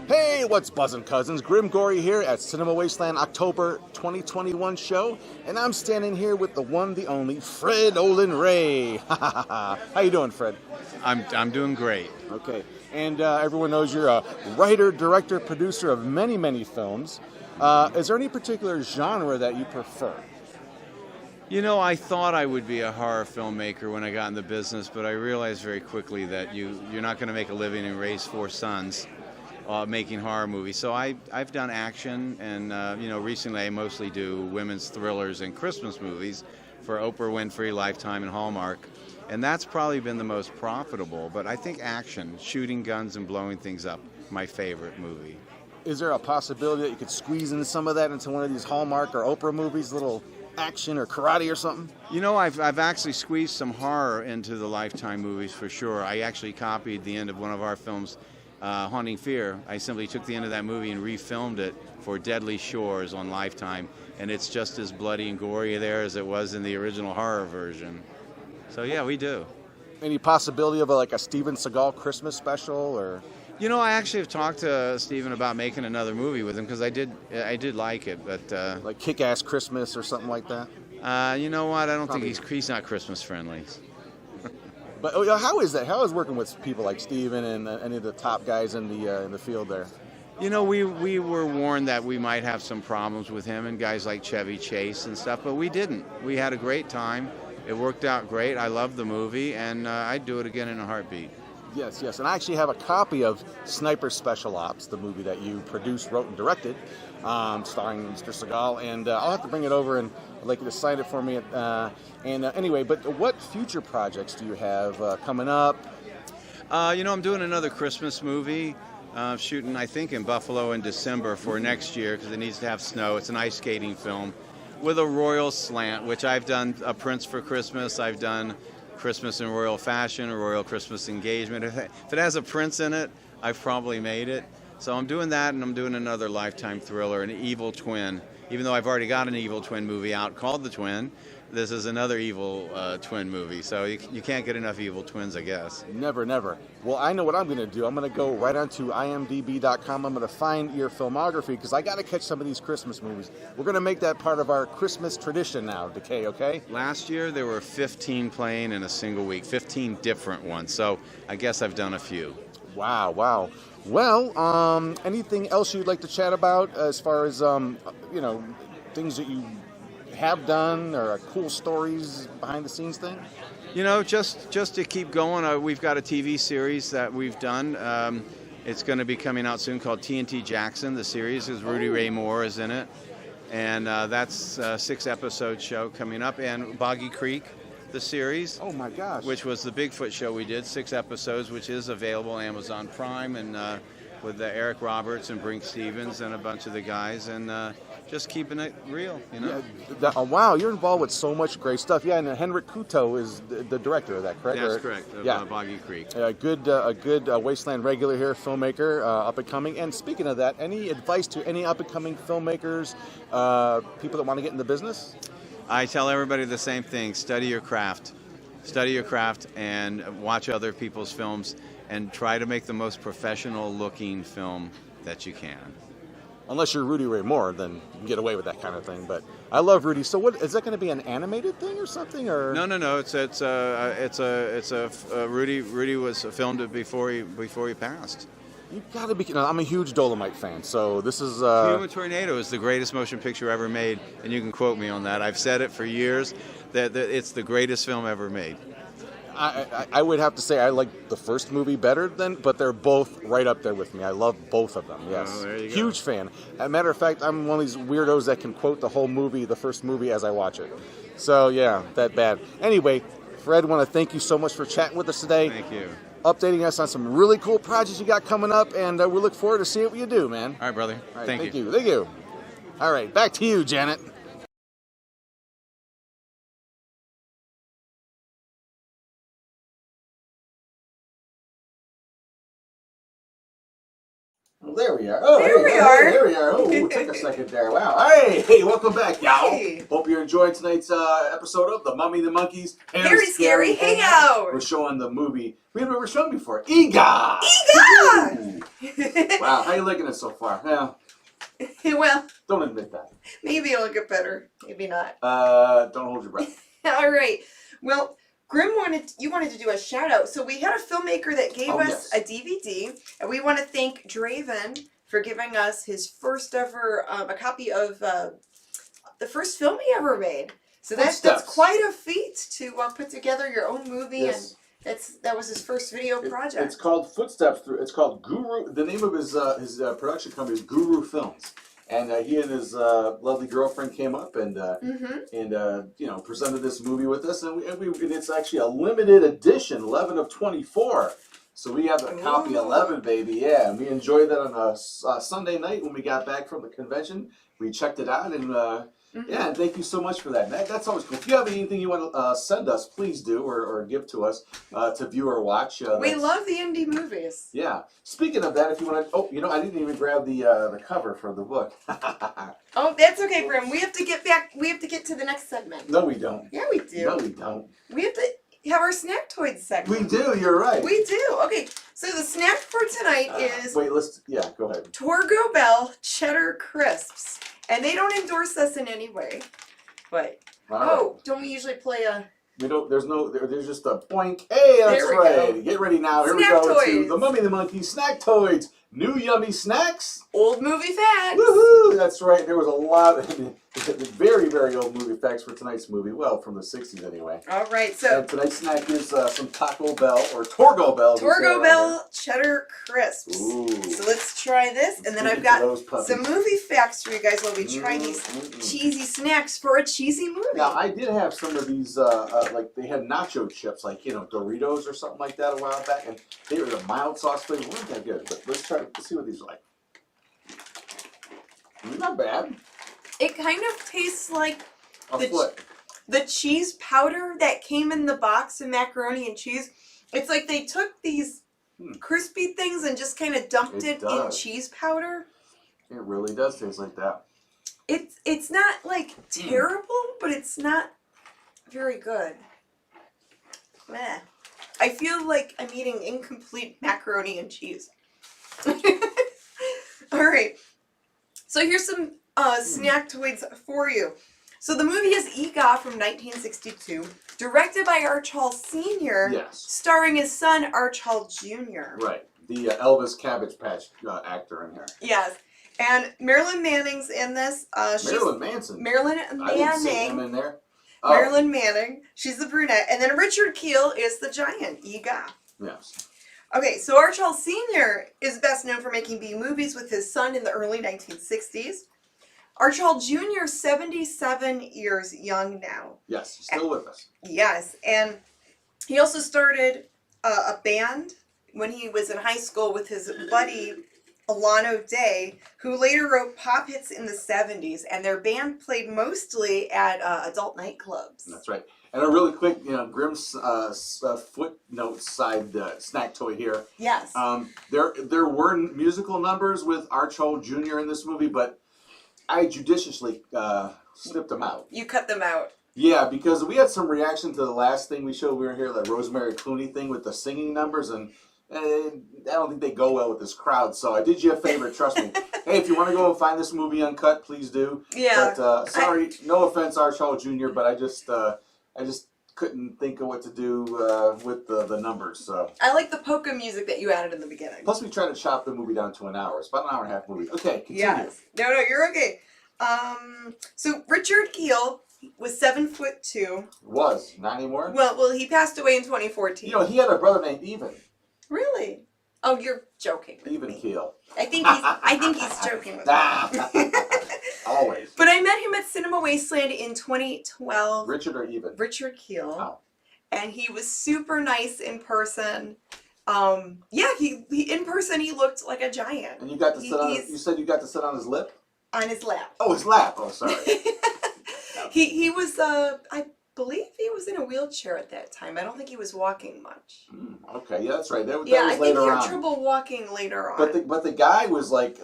S11: Hey, what's buzzin', cousins? Grimm Gorri here at Cinema Wasteland October 2021 show, and I'm standing here with the one, the only, Fred Olin Ray. How you doing, Fred?
S21: I'm doing great.
S11: Okay, and everyone knows you're a writer, director, producer of many, many films. Is there any particular genre that you prefer?
S21: You know, I thought I would be a horror filmmaker when I got in the business, but I realized very quickly that you're not going to make a living and raise 4 sons making horror movies. So I've done action, and recently I mostly do women's thrillers and Christmas movies for Oprah Winfrey, Lifetime, and Hallmark. And that's probably been the most profitable. But I think action, shooting guns and blowing things up, my favorite movie.
S11: Is there a possibility that you could squeeze in some of that into one of these Hallmark or Oprah movies, little action or karate or something?
S21: You know, I've actually squeezed some horror into the Lifetime movies for sure. I actually copied the end of one of our films, Haunting Fear. I simply took the end of that movie and refilmed it for Deadly Shores on Lifetime, and it's just as bloody and gory there as it was in the original horror version. So yeah, we do.
S11: Any possibility of a Steven Seagal Christmas special, or?
S21: You know, I actually have talked to Steven about making another movie with him because I did like it, but
S11: like Kick-Ass Christmas or something like that.
S21: You know what? I don't think he's not Christmas friendly.
S11: But how is that? How is working with people like Steven and any of the top guys in the field there?
S21: You know, we were warned that we might have some problems with him and guys like Chevy Chase and stuff, but we didn't. We had a great time. It worked out great. I loved the movie, and I'd do it again in a heartbeat.
S11: Yes, and I actually have a copy of Sniper Special Ops, the movie that you produced, wrote, and directed, starring Mr. Seagal, and I'll have to bring it over, and I'd like you to sign it for me. Anyway, but what future projects do you have coming up?
S21: I'm doing another Christmas movie, shooting, I think, in Buffalo in December for next year, because it needs to have snow. It's an ice skating film with a royal slant, which I've done A Prince for Christmas, I've done Christmas in Royal Fashion, a Royal Christmas Engagement. If it has a prince in it, I've probably made it. So I'm doing that, and I'm doing another Lifetime thriller, An Evil Twin. Even though I've already got an Evil Twin movie out called The Twin, this is another evil twin movie. So you can't get enough evil twins, I guess.
S11: Never. Well, I know what I'm going to do. I'm going to go right onto imdb.com. I'm going to find your filmography because I got to catch some of these Christmas movies. We're going to make that part of our Christmas tradition now, Decay, okay?
S21: Last year there were 15 playing in a single week, 15 different ones. So I guess I've done a few.
S11: Wow. Well, anything else you'd like to chat about as far as, things that you have done or cool stories behind the scenes thing?
S21: You know, just to keep going, we've got a TV series that we've done. It's going to be coming out soon called TNT Jackson. The series is Rudy Ray Moore is in it. And that's a 6-episode show coming up. And Boggy Creek, the series.
S11: Oh my gosh.
S21: Which was the Bigfoot show we did, 6 episodes, which is available on Amazon Prime, and with Eric Roberts and Brink Stevens and a bunch of the guys, and just keeping it real,
S11: Yeah, wow, you're involved with so much great stuff. Yeah, and Henrik Kuto is the director of that, correct?
S21: That's correct, of Boggy Creek.
S11: A good Wasteland regular here, filmmaker, up and coming. And speaking of that, any advice to any up and coming filmmakers, people that want to get in the business?
S21: I tell everybody the same thing: study your craft. study your craft and watch other people's films and try to make the most professional looking film that you can.
S11: Unless you're Rudy Ray Moore, then you can get away with that kind of thing. But I love Rudy. So what is that going to be, an animated thing or something? Or
S21: No. Rudy was filmed before he passed.
S11: You got to be. I'm a huge Dolomite fan, so this is.
S21: Human Tornado is the greatest motion picture ever made, and you can quote me on that. I've said it for years that it's the greatest film ever made.
S11: I would have to say I like the first movie better but they're both right up there with me. I love both of them. Yes,
S21: there you go.
S11: Huge fan. As a matter of fact, I'm one of these weirdos that can quote the whole movie, the first movie, as I watch it. So yeah, that bad. Anyway, Fred, want to thank you so much for chatting with us today.
S21: Thank you.
S11: Updating us on some really cool projects you got coming up, and we look forward to seeing what you do, man.
S21: All right, brother.
S11: All right,
S21: thank you.
S11: Thank you. All right, back to you, Janet. Well, there we are. Oh,
S12: There we are.
S11: There we are. Oh, it took a second there. Wow. Hey, welcome back, y'all.
S12: Hey.
S11: Hope you're enjoying tonight's episode of the Mummy and the Monkeys
S12: Hairy Scary Hangout.
S11: We're showing the movie we never shown before, Ega.
S12: Ega!
S11: Wow, how you liking it so far? Yeah.
S12: Well,
S11: Don't admit that.
S12: maybe it'll get better. Maybe not.
S11: Don't hold your breath.
S12: All right. Well, Grimm wanted to do a shout out. So we had a filmmaker that gave us a DVD, and we want to thank Draven for giving us his first ever a copy of the first film he ever made. So that's quite a feat to put together your own movie, and that was his first video project.
S11: It's called Footsteps Through. It's called Guru. The name of his production company is Guru Films. And he and his lovely girlfriend came up and presented this movie with us, and it's actually a limited edition, 11 of 24. So we have a copy 11, baby. Yeah, and we enjoyed that on a Sunday night when we got back from the convention. We checked it out, and yeah, and thank you so much for that. That's always cool. If you have anything you want to send us, please do, or give to us to view or watch.
S12: We love the indie movies.
S11: Yeah. Speaking of that, if you want to, I didn't even grab the cover for the book.
S12: Oh, that's okay, Grimm. We have to get back. We have to get to the next segment.
S11: No, we don't.
S12: Yeah, we do.
S11: No, we don't.
S12: We have to have our snack toys segment.
S11: We do. You're right.
S12: We do. Okay. So the snack for tonight is
S11: go ahead.
S12: Torgo Bell Cheddar Crisps. And they don't endorse us in any way. But, don't we usually play a...
S11: We don't, there's just a boink. Hey, that's right. Go. Get ready now. Here
S12: Snack
S11: we go
S12: toys.
S11: to the Mummy and the Monkey Snack Toys. New yummy snacks.
S12: Old movie facts.
S11: Woohoo! That's right. There was a lot of very, very old movie facts for tonight's movie. Well, from the 60s anyway.
S12: All right, so...
S11: And tonight's snack is some Taco Bell, or Torgo Bell.
S12: Torgo Bell Cheddar Crisps.
S11: Ooh.
S12: So let's try this. And then I've got some movie facts for you guys while we try these cheesy snacks for a cheesy movie.
S11: Now, I did have some of these, like they had nacho chips, like, Doritos or something like that a while back. And they were the mild sauce flavor. Weren't that good. But let's see what these are like. Not bad.
S12: It kind of tastes like
S11: the
S12: cheese powder that came in the box of macaroni and cheese. It's like they took these crispy things and just kind of dumped it in cheese powder.
S11: It really does taste like that.
S12: It's not like terrible, but it's not very good. Meh. I feel like I'm eating incomplete macaroni and cheese. All right. So here's some snack toys for you. So the movie is Ega from 1962, directed by Archibald Sr., starring his son Archibald Jr.
S11: Right, the Elvis Cabbage Patch actor in here.
S12: Yes, and Marilyn Manning's in this.
S11: Marilyn Manson.
S12: Marilyn Manning.
S11: I didn't see him in there. Oh.
S12: Marilyn Manning. She's the brunette, and then Richard Kiel is the giant Ega.
S11: Yes.
S12: Okay, so Archibald Sr. is best known for making B movies with his son in the early 1960s. Archibald Jr. 77 years young now.
S11: Yes, still with us.
S12: Yes, and he also started a band when he was in high school with his buddy Alano Day, who later wrote pop hits in the 70s, and their band played mostly at adult nightclubs.
S11: That's right. And a really quick, Grimm's footnote side snack toy here.
S12: Yes.
S11: There were musical numbers with Archibald Jr. in this movie, but I judiciously snipped them out.
S12: You cut them out.
S11: Yeah, because we had some reaction to the last thing we showed. We were here, that Rosemary Clooney thing with the singing numbers, and I don't think they go well with this crowd. So I did you a favor, trust me. Hey, if you want to go and find this movie uncut, please do.
S12: Yeah.
S11: But sorry, no offense, Arch Hall Jr., but I just couldn't think of what to do with the numbers. So
S12: I like the polka music that you added in the beginning.
S11: plus, we try to chop the movie down to an hour. It's about an hour and a half movie. Okay, continue.
S12: Yes. No, you're okay. So Richard Keel was 7'2".
S11: Was not anymore.
S12: Well, he passed away in 2014.
S11: You know, he had a brother named Even.
S12: Really? Oh, you're joking.
S11: Even Keel.
S12: I think he's joking with me.
S11: Always.
S12: But I met him at Cinema Wasteland in 2012.
S11: Richard or Even?
S12: Richard Keel.
S11: Oh.
S12: And he was super nice in person. Yeah, he in person he looked like a giant.
S11: And you got to sit on. You said you got to sit on his lip.
S12: On his lap.
S11: Oh, his lap. Oh, sorry.
S12: He was I believe he was in a wheelchair at that time. I don't think he was walking much.
S11: Okay, yeah, that's right. That was
S12: I think
S11: later
S12: he had
S11: on.
S12: trouble walking later on.
S11: But the guy was like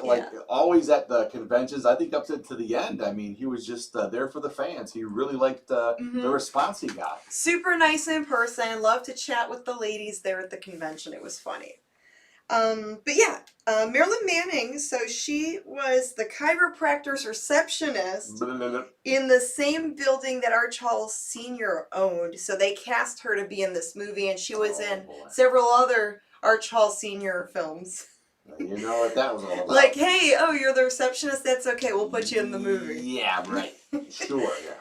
S11: always at the conventions. I think up to the end. I mean, he was just there for the fans. He really liked the response he got.
S12: Super nice in person. Loved to chat with the ladies there at the convention. It was funny. But yeah, Marilyn Manning, so she was the chiropractor's receptionist in the same building that Arch Hall Sr. owned. So they cast her to be in this movie, and she was in several other Arch Hall Sr. films.
S11: You know what that was all about.
S12: Like, hey, you're the receptionist? That's okay, we'll put you in the movie.
S11: Yeah, right. Sure, yeah.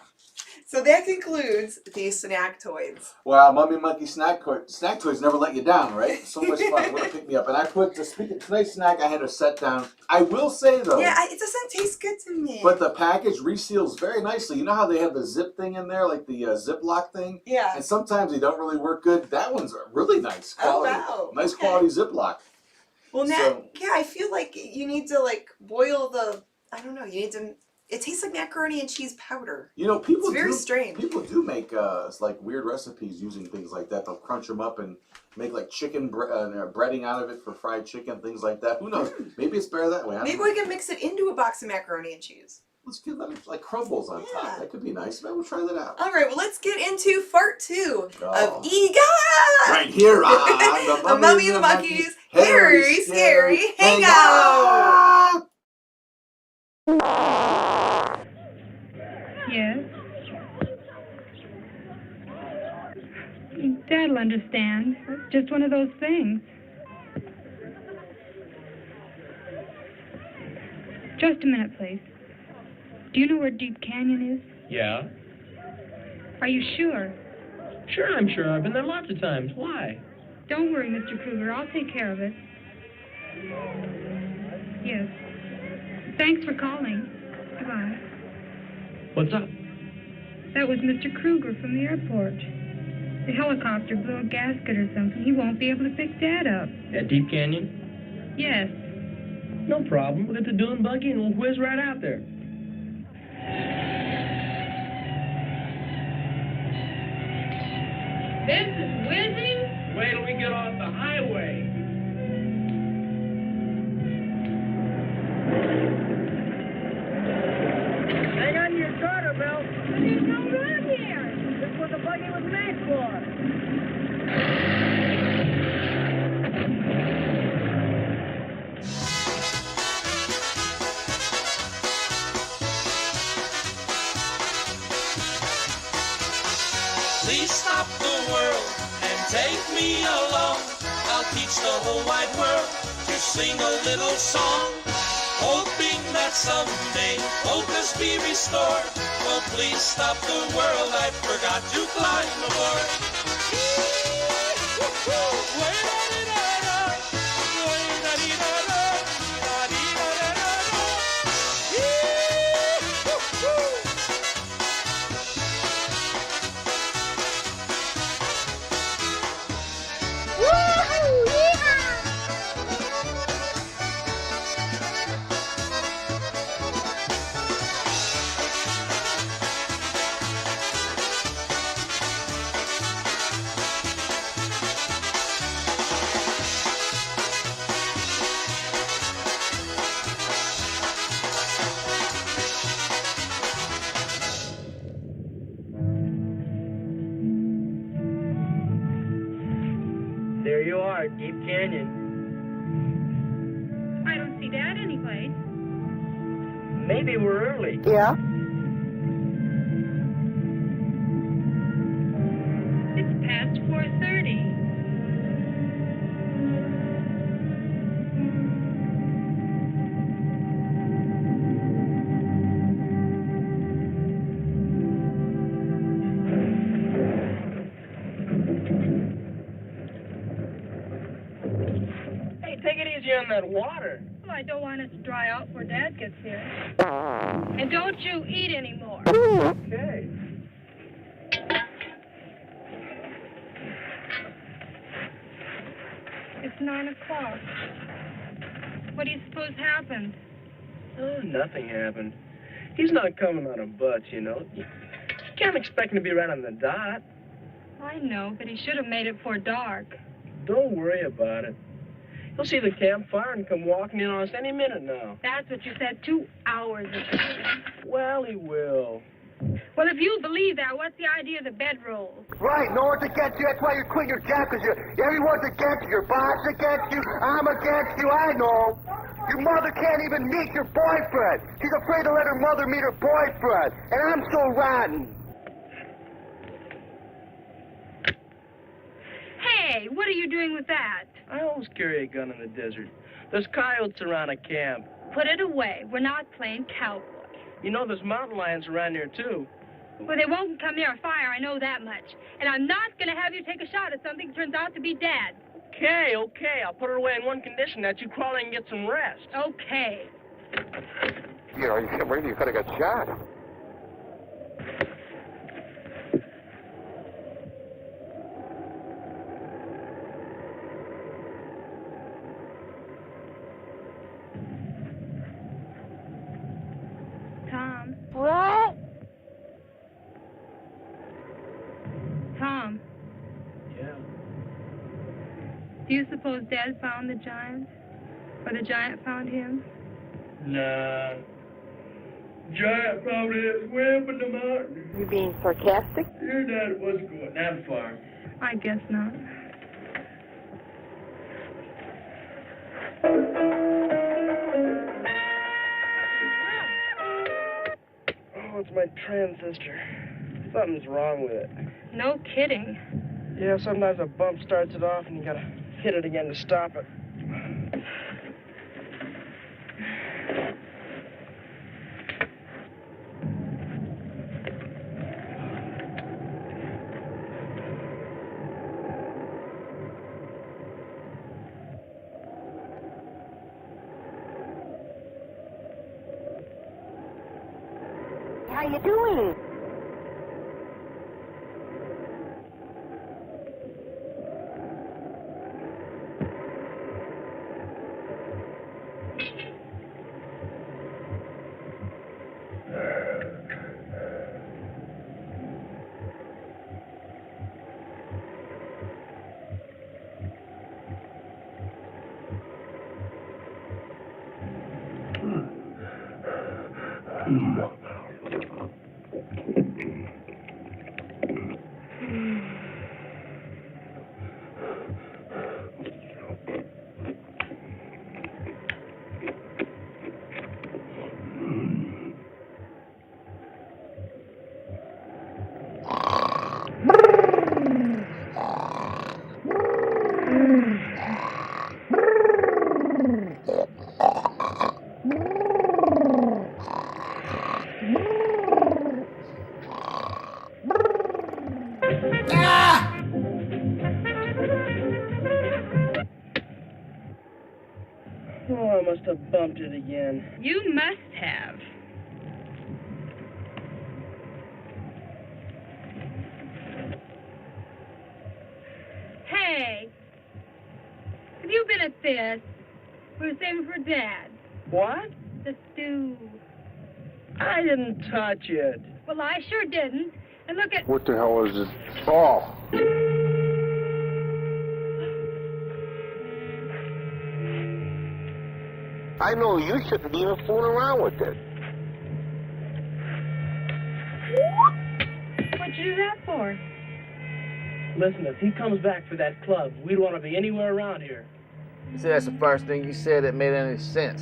S12: So that concludes the snack toys.
S11: Well, Mummy Monkey snack toys never let you down, right? So much fun. What to pick me up. And I put, speaking of tonight's snack, I had to set down. I will say, though.
S12: Yeah, it doesn't taste good to me.
S11: But the package reseals very nicely. You know how they have the zip thing in there, like the Ziploc thing?
S12: Yeah.
S11: And sometimes they don't really work good. That one's a really nice quality.
S12: Oh, wow.
S11: Nice quality Ziploc.
S12: Well, now, yeah, I feel like you need to, like, boil the, I don't know, you need to... It tastes like macaroni and cheese powder.
S11: You know, people
S12: it's very strange.
S11: People do make like weird recipes using things like that. They'll crunch them up and make like chicken breading out of it for fried chicken, things like that. Who knows? Maybe it's better that way.
S12: Maybe we can mix it into a box of macaroni and cheese.
S11: Let's get like crumbles on top. That could be nice. Maybe we'll try that out.
S12: All right, well, let's get into part 2 of EGOT!
S11: Right here on
S12: the Mummy and the Monkey's Hairy Scary Hangout!
S7: Yes. Dad'll understand. It's just one of those things. Just a minute, please. Do you know where Deep Canyon is?
S3: Yeah.
S7: Are you sure?
S3: Sure, I'm sure. I've been there lots of times. Why?
S7: Don't worry, Mr. Kruger. I'll take care of it. Yes. Thanks for calling. Goodbye.
S3: What's up?
S7: That was Mr. Kruger from the airport. The helicopter blew a gasket or something. He won't be able to pick Dad up.
S3: At Deep Canyon?
S7: Yes.
S3: No problem. We'll get the dune buggy and we'll whiz right out there.
S7: This is whizzing?
S3: Wait till we get off the highway.
S13: Hang on to your starter belt.
S7: There's no room here.
S13: This is what the buggy was made for.
S22: Please stop the world and take me along. I'll teach the whole wide world to sing a little song. Hoping that someday focus be restored. Well, please stop the world, I forgot to climb aboard.
S13: here you are, Deep Canyon.
S7: I don't see Dad anyplace.
S13: Maybe we're early.
S17: Yeah?
S7: It's past 4:30.
S13: Hey, take it easy on that water.
S7: Well, I don't want us to dry out before Dad gets here. And don't you eat anymore.
S13: Okay.
S7: It's 9 o'clock. What do you suppose happened?
S13: Oh, nothing happened. He's not coming out of butts, you know. You can't expect him to be right on the dot.
S7: I know, but he should have made it before dark.
S13: Don't worry about it. He'll see the campfire and come walking in on us any minute now.
S7: That's what you said 2 hours ago.
S13: Well, he will.
S7: Well, if you believe that, what's the idea of the bedrolls?
S14: Right, no one's against you. That's why you're quitting your job, because everyone's against you. Your boss against you. I'm against you. I know. Your mother can't even meet your boyfriend. She's afraid to let her mother meet her boyfriend. And I'm so rotten.
S7: Hey, what are you doing with that?
S13: I always carry a gun in the desert. There's coyotes around a camp.
S7: Put it away. We're not playing cowboy.
S13: You know, there's mountain lions around here, too.
S7: Well, they won't come near a fire, I know that much. And I'm not going to have you take a shot at something that turns out to be Dad.
S13: Okay. I'll put her away in one condition, that you crawl in and get some rest.
S7: Okay.
S14: You know, you could have got shot.
S7: Tom.
S17: What?
S7: Tom.
S13: Yeah.
S7: Do you suppose Dad found the giant? Or the giant found him?
S13: Nah. Giant probably is way up in the mountain.
S17: You being sarcastic?
S13: Your dad wasn't going that far.
S7: I guess not.
S13: Oh, it's my transistor. Something's wrong with it.
S7: No kidding.
S13: Yeah, sometimes a bump starts it off and you gotta hit it again to stop it.
S17: How you doing? Oh, I must have bumped it again.
S7: You must have. Hey, have you been at this? We were saving for Dad.
S13: What?
S7: The stew.
S13: I didn't touch it.
S7: Well, I sure didn't. And look at...
S14: What the hell is it? Oh. I know you shouldn't be even fooling around with it.
S7: What'd you do that for?
S13: Listen, if he comes back for that club, we don't want to be anywhere around here.
S4: You see, that's the first thing you said that made any sense.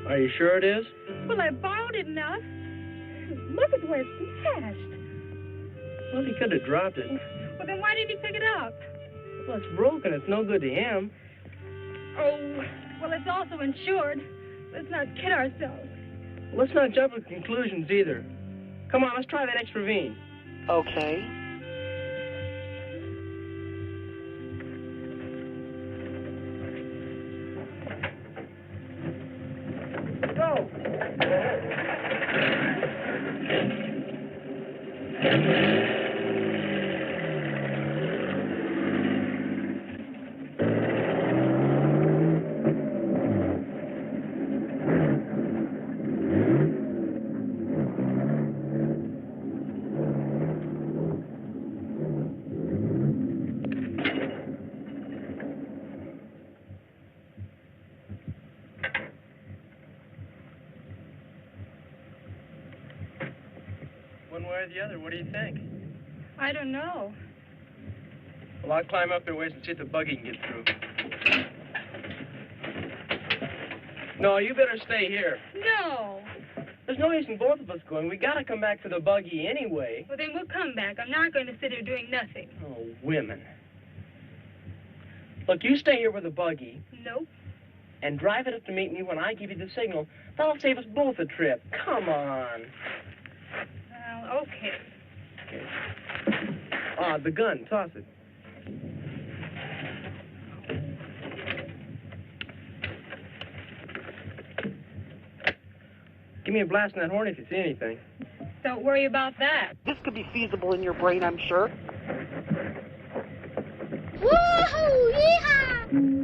S13: Are you sure it is?
S7: Well, I borrowed it enough. Look at where it's smashed.
S13: Well, he could have dropped it.
S7: Well, then why didn't he pick it up?
S13: Well, it's broken. It's no good to him.
S7: Oh, well, it's also insured. Let's not kid ourselves.
S13: Let's not jump to conclusions either. Come on, let's try that extra vine.
S15: Okay.
S13: One way or the other, what do you think?
S7: I don't know.
S13: Well, I'll climb up their ways and see if the buggy can get through. No, you better stay here.
S7: No.
S13: There's no use in both of us going. We gotta come back for the buggy anyway.
S7: Well, then we'll come back. I'm not going to sit here doing nothing.
S13: Oh, women. Look, you stay here with the buggy.
S7: Nope.
S13: And drive it up to meet me when I give you the signal. That'll save us both a trip. Come on.
S7: Well, okay.
S13: Ah, the gun. Toss it. Give me a blast in that horn if you see anything.
S7: Don't worry about that.
S15: This could be feasible in your brain, I'm sure.
S17: Woohoo! Yeehaw!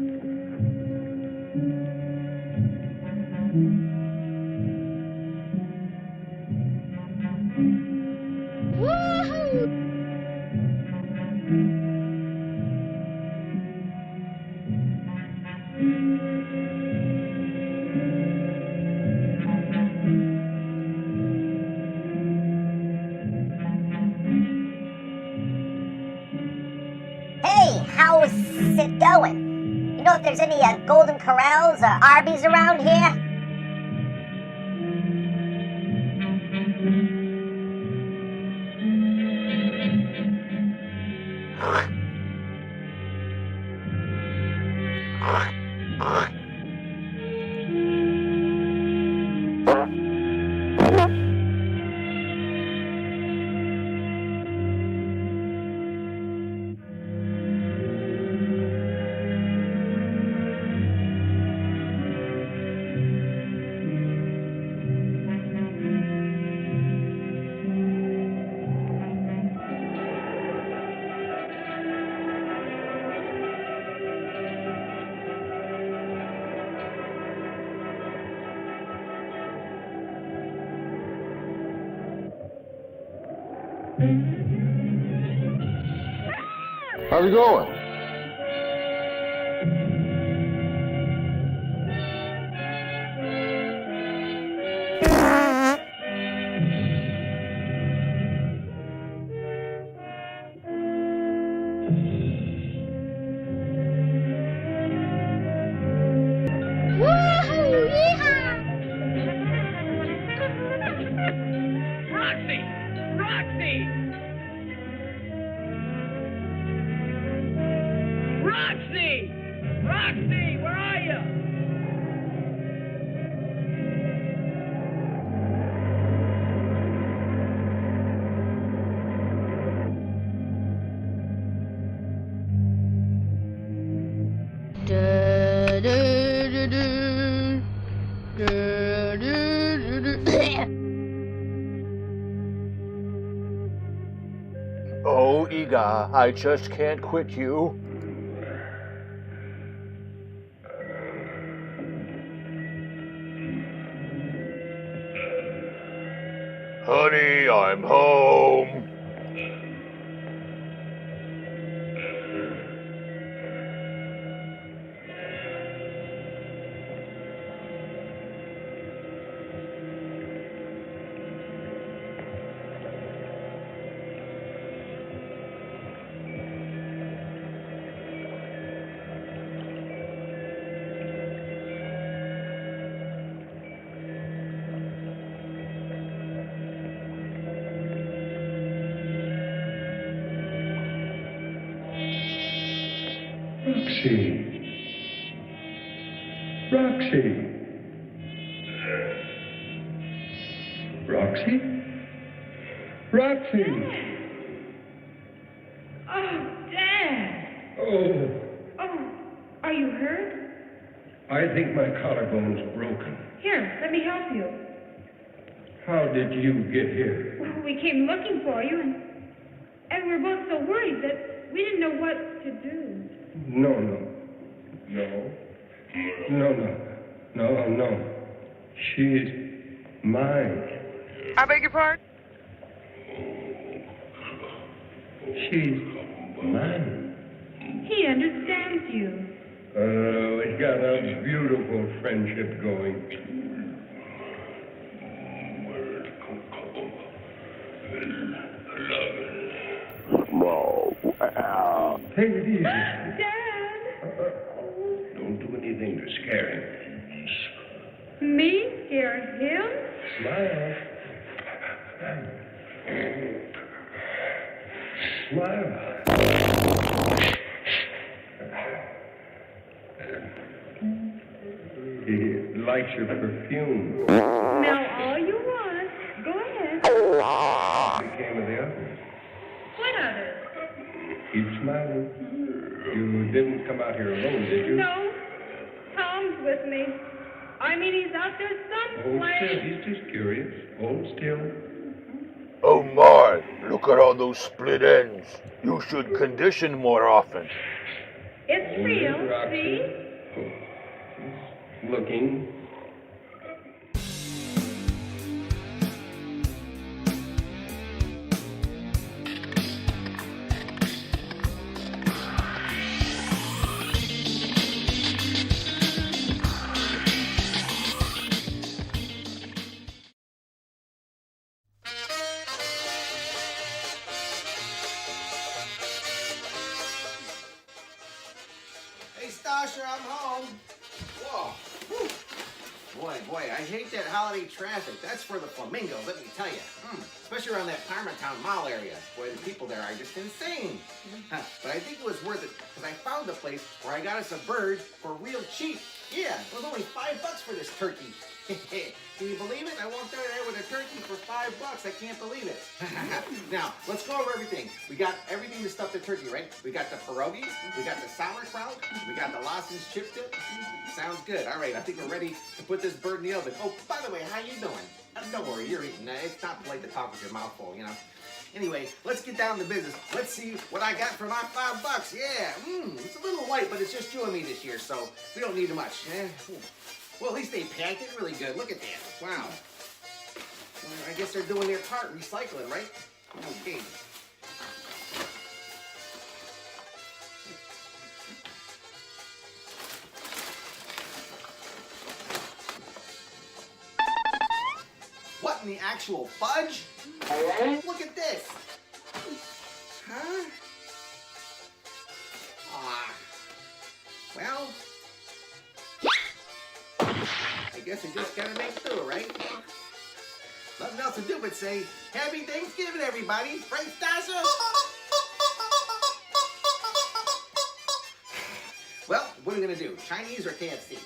S5: Hey, how's it going? You know if there's any Golden Corrals or Arby's around here?
S10: How's it going?
S17: Woohoo! Yeehaw!
S13: Roxy! Roxy!
S4: Amiga, I just can't quit you.
S1: Honey, I'm home.
S16: Roxy? Roxy!
S7: Oh, Dad!
S16: Oh,
S7: Oh, are you hurt?
S16: I think my collarbone's broken.
S7: Here, let me help you.
S16: How did you get here?
S7: Well, we came looking for you, and we were both so worried that we didn't know what to do.
S16: No. She's mine.
S15: I beg your pardon?
S16: She's mine.
S7: He understands you.
S16: Oh, we got a beautiful friendship going. Take it easy.
S7: Dad!
S16: Don't do anything to scare him.
S7: Me? Scare him?
S16: Smile. Smile. He likes your perfume.
S7: Smell all you want. Go ahead.
S16: What became of the others?
S7: What others?
S16: Keep smiling. You didn't come out here alone, did you?
S7: No. Tom's with me. I mean, he's out there
S16: Hold
S7: someplace.
S16: still. He's just curious. Hold still.
S1: Oh my, look at all those split ends. You should condition more often.
S7: It's real, see?
S16: Looking.
S2: Hey, Stasha, I'm home. Whoa. Whew. Boy, I hate that holiday traffic. That's for the flamingos, let me tell you. Especially around that Parmatown Mall area. Boy, the people there are just insane. But I think it was worth it, because I found a place where I got us a bird for real cheap. Yeah, it was only $5 for this turkey. Can you believe it? I walked out there with a turkey for $5. I can't believe it. Now, let's go over everything. We got everything to stuff the turkey, right? We got the pierogies, we got the sauerkraut, we got the Lawson's chip dip. Sounds good. All right, I think we're ready to put this bird in the oven. Oh, by the way, how you doing? Don't worry, you're eating. It's not polite to talk with your mouth full, you know. Anyway, let's get down to business. Let's see what I got for my $5. Yeah, it's a little light, but it's just you and me this year, so we don't need much. Well, at least they packed it really good. Look at that. Wow. Well, I guess they're doing their part, recycling, right? Okay. What in the actual fudge? Look at this. Huh? Well, I guess I just gotta make do, right? Nothing else to do but say, Happy Thanksgiving, everybody. Right, Stasha? Well, what are we gonna do? Chinese or KFC?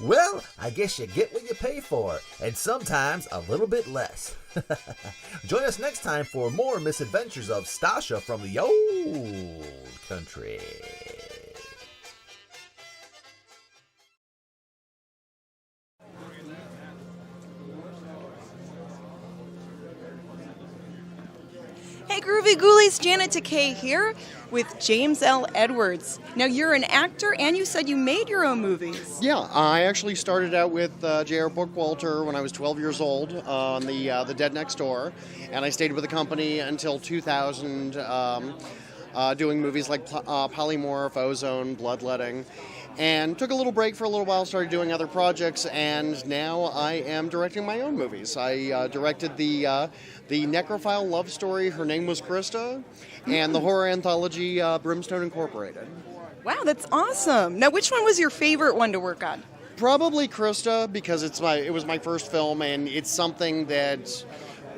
S8: Well, I guess you get what you pay for, and sometimes a little bit less. Join us next time for more misadventures of Stasha from the old country.
S9: Hi, Groovy Ghoulies. Janet Decay here with James L. Edwards. Now, you're an actor, and you said you made your own movies.
S18: Yeah, I actually started out with J.R. Bookwalter when I was 12 years old on the Dead Next Door, and I stayed with the company until 2000, doing movies like Polymorph, Ozone, Bloodletting, and took a little break for a little while, started doing other projects, and now I am directing my own movies. I directed the Necrophile love story, Her Name Was Krista, and the horror anthology Brimstone Incorporated.
S9: Wow, that's awesome. Now, which one was your favorite one to work on?
S18: Probably Krista, because it was my first film, and it's something that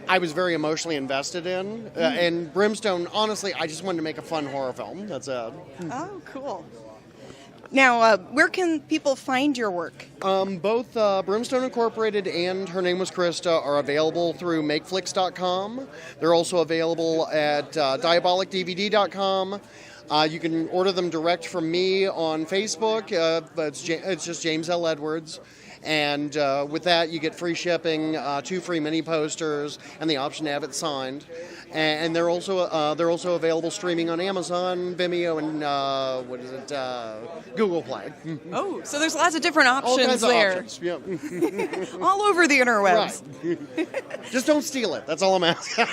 S18: I was very emotionally invested in. And Brimstone, honestly, I just wanted to make a fun horror film. That's it.
S9: Oh, cool. Now, where can people find your work?
S18: Both Brimstone Incorporated and Her Name Was Krista are available through MakeFlix.com. They're also available at DiabolicDVD.com. You can order them direct from me on Facebook. It's just James L. Edwards. And with that, you get free shipping, 2 free mini posters, and the option to have it signed. And they're also available streaming on Amazon, Vimeo, and Google Play.
S9: Oh, so there's lots of different options
S18: All kinds
S9: there.
S18: Of options, yeah.
S9: All over the interwebs.
S18: Right. Just don't steal it. That's all I'm asking.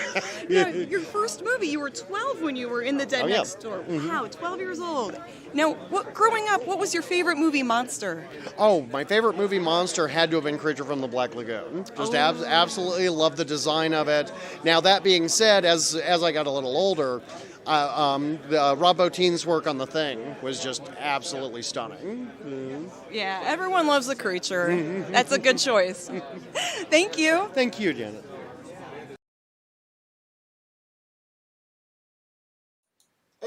S9: Now, your first movie, you were 12 when you were in the Dead
S18: Oh, yeah.
S9: Next Door. Wow, 12 years old. Now, growing up, what was your favorite movie monster?
S18: Oh, my favorite movie monster had to have been Creature from the Black Lagoon. Just absolutely love the design of it. Now, that being said, as I got a little older, Rob Bottin's work on The Thing was just absolutely stunning.
S9: Yeah, everyone loves the creature. That's a good choice. Thank you.
S18: Thank you, Janet.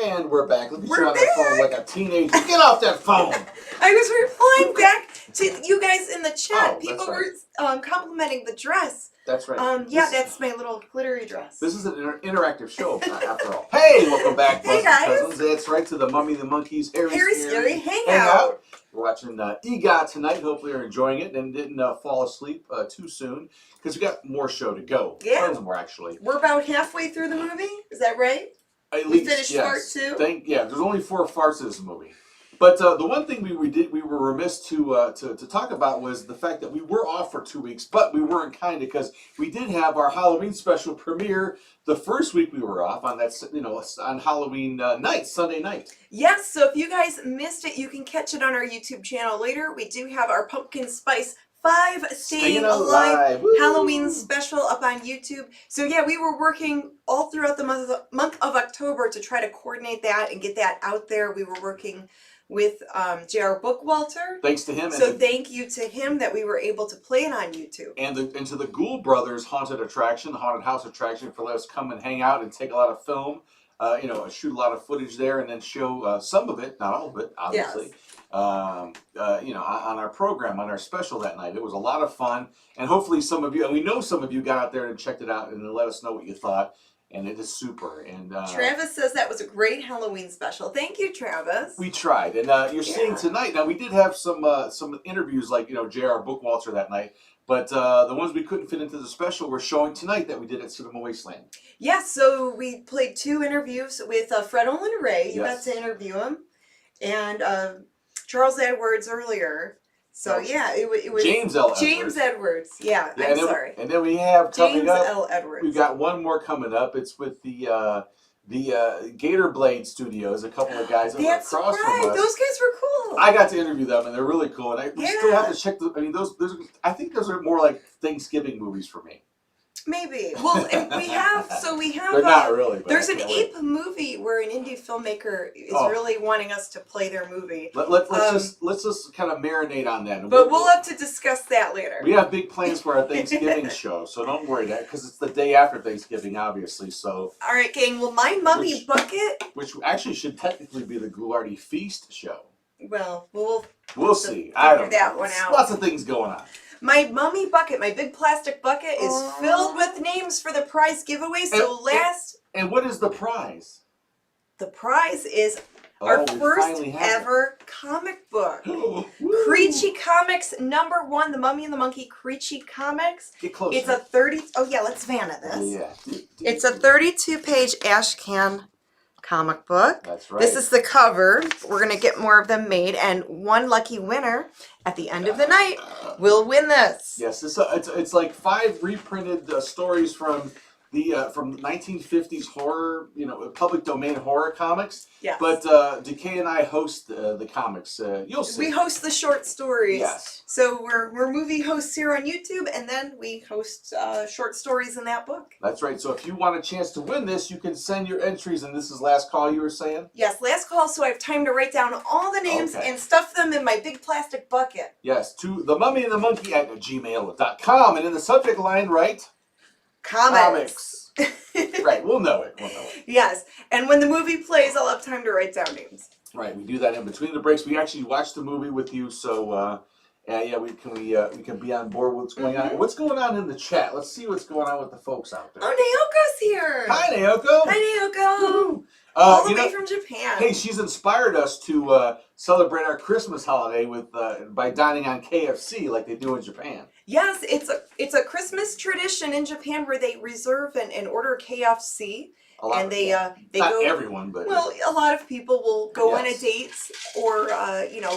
S11: And we're back. Look at you on that phone like a teenager. Get off that phone!
S12: I was replying back to you guys in the chat.
S11: Oh,
S12: People
S11: that's
S12: were complimenting the dress.
S11: That's right.
S12: That's my little glittery dress.
S11: This is an interactive show, after all. Hey, welcome back,
S12: Hey,
S11: Buzzers
S12: guys.
S11: Cousins. That's right, to the Mummy and the Monkey's
S12: Hairy Scary Hangout.
S11: We're watching EGOT tonight. Hopefully you're enjoying it and didn't fall asleep too soon, because we got more show to go.
S12: Yeah.
S11: Tons more, actually.
S12: We're about halfway through the movie. Is that right?
S11: At
S12: We
S11: least,
S12: finished
S11: yes.
S12: part 2?
S11: There's only 4 farts in this movie. But the one thing we were remiss to talk about was the fact that we were off for 2 weeks, but we weren't kind of, because we did have our Halloween special premiere the first week we were off on that, on Halloween night, Sunday night.
S12: Yes, so if you guys missed it, you can catch it on our YouTube channel later. We do have our Pumpkin Spice 5 Staying Alive Halloween special up on YouTube. So yeah, we were working all throughout the month of October to try to coordinate that and get that out there. We were working with J.R. Bookwalter.
S11: Thanks to him.
S12: So thank you to him that we were able to play it on YouTube.
S11: And to the Ghoul Brothers haunted attraction, the haunted house attraction, for letting us come and hang out and take a lot of film, shoot a lot of footage there, and then show some of it, not all of it, obviously.
S12: Yes.
S11: On our program, on our special that night. It was a lot of fun, and hopefully some of you, and we know some of you got out there and checked it out and let us know what you thought, and it is super. And
S12: Travis says that was a great Halloween special. Thank you, Travis.
S11: we tried, and you're seeing tonight. Now we did have some interviews, like J.R. Bookwalter that night, but the ones we couldn't fit into the special we're showing tonight that we did at Cinema Wasteland.
S12: Yes, so we played 2 interviews with Fred Olin Ray. You
S11: Yes.
S12: got to interview him, and Charles Edwards earlier. So yeah, it was
S11: James L.
S12: James Edwards. Yeah,
S11: Yeah,
S12: I'm
S11: and then,
S12: sorry.
S11: And then we have coming
S12: James
S11: up.
S12: L. Edwards.
S11: We've got one more coming up. It's with the Gator Blade Studios. A couple of guys that were
S12: That's
S11: across
S12: right.
S11: from us.
S12: Those guys were cool.
S11: I got to interview them, and they're really cool. And we still have to check. Those. I think those are more like Thanksgiving movies for me.
S12: Maybe. Well, we have.
S11: They're not really. But
S12: There's
S11: I
S12: an
S11: can't wait.
S12: ape movie where an indie filmmaker is
S11: Oh.
S12: really wanting us to play their movie.
S11: Let's just kind of marinate on that.
S12: But we'll have to discuss that later.
S11: We have big plans for our Thanksgiving show, so don't worry that, because it's the day after Thanksgiving, obviously. So,
S12: All right, gang. Well, my mummy bucket.
S11: which actually should technically be the Ghoulardi Feast show.
S12: Well, we'll
S11: We'll see. I don't know.
S12: that one out.
S11: Lots of things going on.
S12: My mummy bucket, my big plastic bucket, is filled with names for the prize giveaway. So
S11: And what is the prize?
S12: the prize is Our
S11: we
S12: first
S11: finally have it.
S12: ever comic book. Creechy Comics #1, The Mummy and the Monkey Creechy Comics.
S11: Get closer.
S12: It's a 30. Oh yeah, let's Vanna this.
S11: Yeah.
S12: It's a 32-page ashcan comic book.
S11: That's right.
S12: This is the cover. We're gonna get more of them made, and one lucky winner at the end of the night will win this.
S11: Yes, it's like 5 reprinted stories from the 1950s horror, public domain horror comics.
S12: Yes.
S11: But Decay and I host the comics. You'll see.
S12: We host the short stories.
S11: Yes.
S12: So we're movie hosts here on YouTube, and then we host short stories in that book.
S11: That's right. So if you want a chance to win this, you can send your entries. And this is last call, you were saying?
S12: Yes, last call, so I have time to write down all the names and stuff them in my big plastic bucket.
S11: Yes, to TheMummyAndTheMonkey at gmail.com. And in the subject line, write...
S12: Comics.
S11: Right, we'll know it.
S12: Yes, and when the movie plays, I'll have time to write down names.
S11: Right, we do that in between the breaks. We actually watch the movie with you, so we can be on board with what's going on. What's going on in the chat? Let's see what's going on with the folks out there.
S12: Oh, Naoko's here.
S11: Hi, Naoko.
S12: Hi, Naoko. All the way from Japan.
S11: Hey, she's inspired us to celebrate our Christmas holiday by dining on KFC like they do in Japan.
S12: Yes, it's a Christmas tradition in Japan where they reserve and order KFC. And they
S11: not
S12: go.
S11: Everyone, but
S12: a lot of people will go on a date or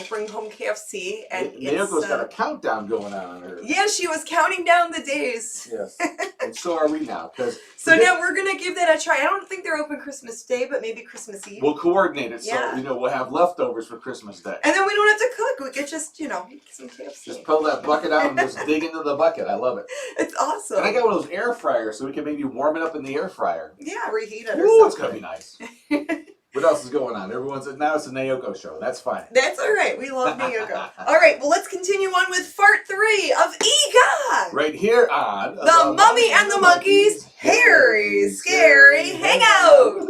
S12: bring home KFC. And
S11: Naoko's got a countdown going on her.
S12: Yeah, she was counting down the days.
S11: Yes, and so are we now.
S12: So now we're gonna give that a try. I don't think they're open Christmas Day, but maybe Christmas Eve.
S11: We'll coordinate it
S12: Yeah.
S11: so we'll have leftovers for Christmas Day.
S12: And then we don't have to cook. We could just get some KFC.
S11: Just pull that bucket out and just dig into the bucket. I love it.
S12: It's awesome.
S11: And I got one of those air fryers, so we can maybe warm it up in the air fryer.
S12: Yeah, reheat it.
S11: Ooh, it's gonna be nice. What else is going on? Now it's a Naoko show. That's fine.
S12: That's all right. We love Naoko. All right, well, let's continue on with part 3 of EGOT.
S11: Right here on
S12: The Mummy and the Monkey's Hairy Scary Hangout.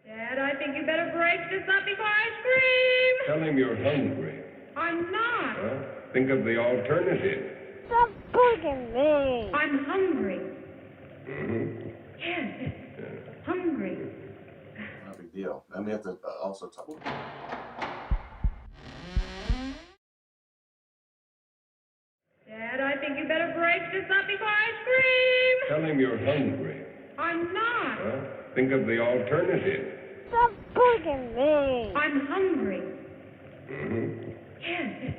S7: Dad, I think you better break this up before I scream.
S16: Tell him you're hungry.
S7: I'm not.
S16: Well, think of the alternative.
S17: Stop bugging me.
S7: I'm hungry.
S16: Mm-hmm.
S7: Yes, hungry.
S11: No big deal. And we have to also talk.
S7: Dad, I think you better break this up before I scream.
S16: Tell him you're hungry.
S7: I'm not.
S16: Well, think of the alternative.
S17: Stop bugging me.
S7: I'm hungry.
S16: Mm-hmm.
S7: Yes,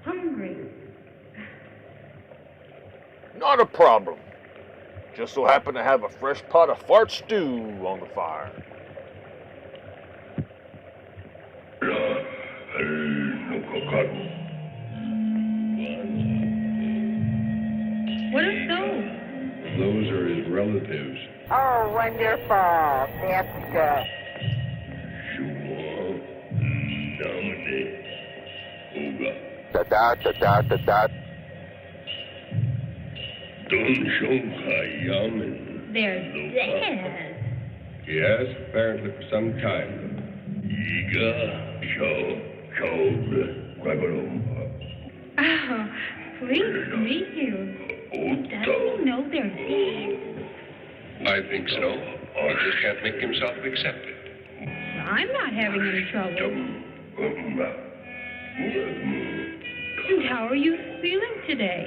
S7: hungry.
S4: Not a problem. Just so happen to have a fresh pot of fart stew on the fire.
S7: What are those?
S16: Those are his relatives.
S17: Oh, wonderful. That's good.
S14: Da-da-da-da-da-da.
S7: They're dead.
S16: Yes, apparently for some time.
S7: Oh, pleased to meet you. Doesn't he know they're dead?
S16: I think so. He just can't make himself accept it.
S7: I'm not having any trouble. And how are you feeling today?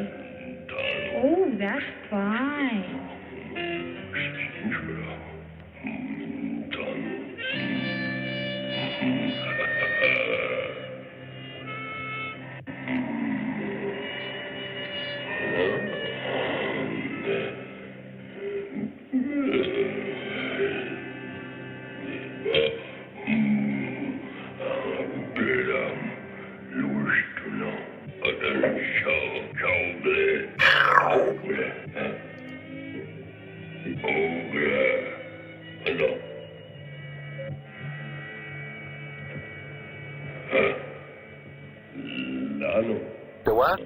S7: Oh, that's fine.
S14: The what?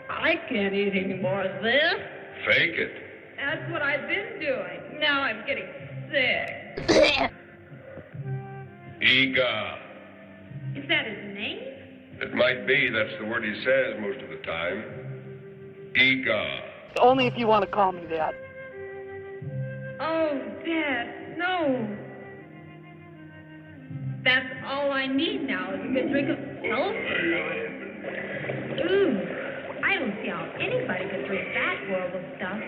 S7: I can't eat any more of this.
S16: Fake it.
S7: That's what I've been doing. Now I'm getting sick.
S6: Ega.
S7: Is that his name?
S6: It might be. That's the word he says most of the time. Ega.
S15: Only if you want to call me that.
S7: Oh, Dad, no. That's all I need now is a good drink of salt water. Ooh, I don't see how anybody could drink that horrible stuff.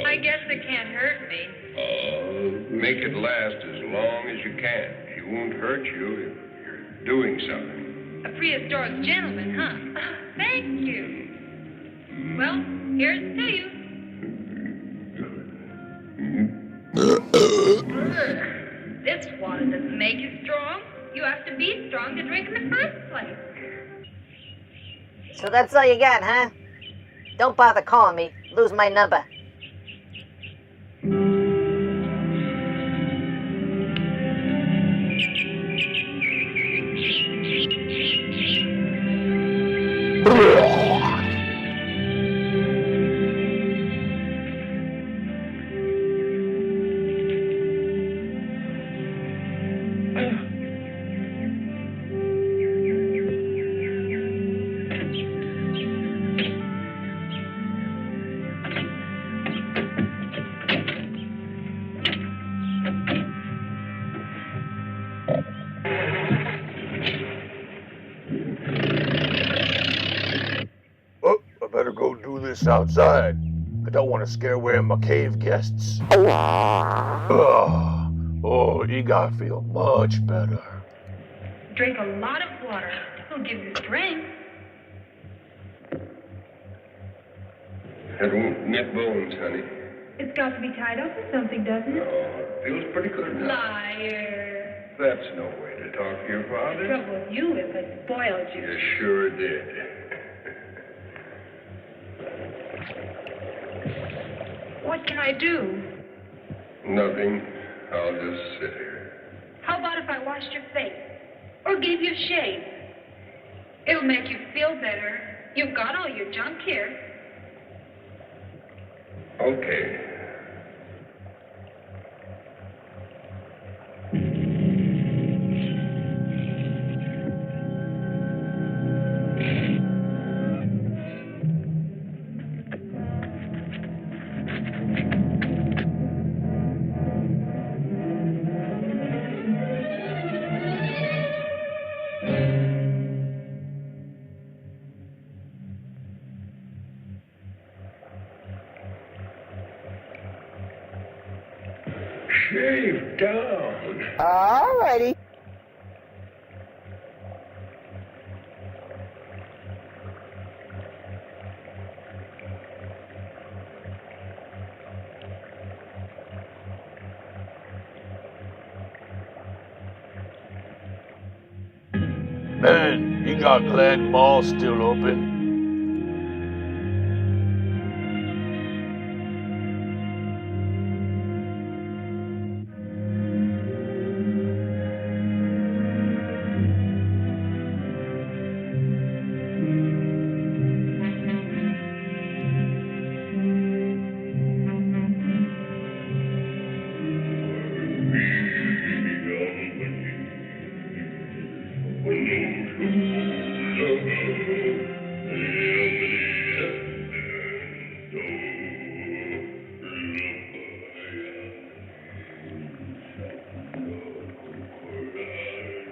S7: I guess it can't hurt me.
S6: Make it last as long as you can. He won't hurt you if you're doing something.
S7: A prehistoric gentleman, huh? Thank you. Well, here's to you. This water doesn't make you strong. You have to be strong to drink in the first place.
S5: So that's all you got, huh? Don't bother calling me. Lose my number.
S4: Outside. I don't want to scare away my cave guests. Oh, you gotta feel much better.
S7: Drink a lot of water. It'll give you strength.
S6: It won't knit bones, honey.
S7: It's got to be tied up or something, doesn't it?
S6: No, it feels pretty good now.
S7: Liar.
S6: That's no way to talk to your
S7: The
S6: father.
S7: trouble with you is I spoiled you.
S6: You sure did.
S7: What can I do?
S6: Nothing. I'll just sit here.
S7: How about if I washed your face? Or gave you a shave? It'll make you feel better. You've got all your junk here.
S6: Okay. Shave down.
S15: All righty.
S4: Man, you got Glad Mall still open?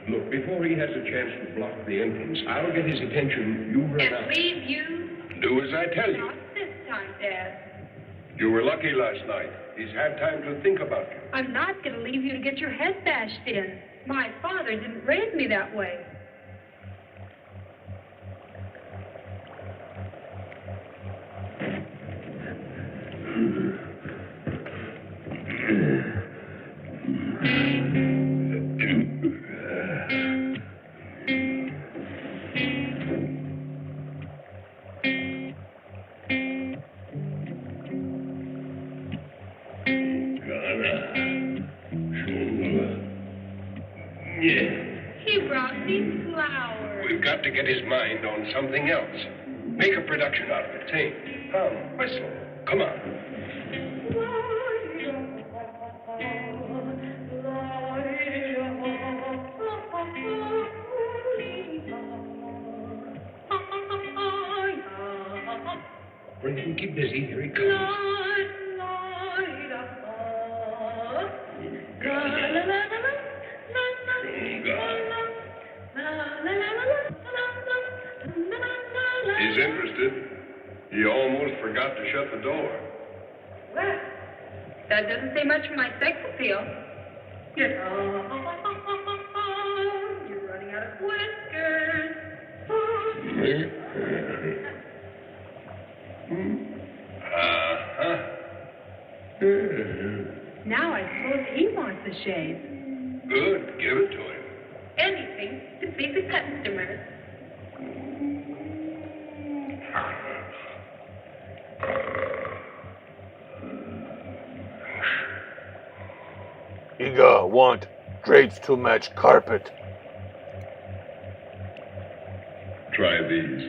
S6: Look, before he has a chance to block the entrance, I'll get his attention. You run
S7: And
S6: out.
S7: leave you?
S6: Do as I tell you.
S7: Not this time, Dad.
S6: You were lucky last night. He's had time to think about you.
S7: I'm not going to leave you to get your head bashed in. My father didn't raise me that way. He brought me flowers.
S6: We've got to get his mind on something else. Make a production out of it. Say, come, whistle. Come on.
S16: Bring Pinky busy. Here he comes.
S6: He's interested. He almost forgot to shut the door.
S7: Well, that doesn't say much for my sex appeal. You're running out of whiskers. Now I suppose he wants a shave.
S6: Good. Give it to him.
S7: Anything to please the customers.
S4: Iga want drapes to match carpet.
S6: Try these.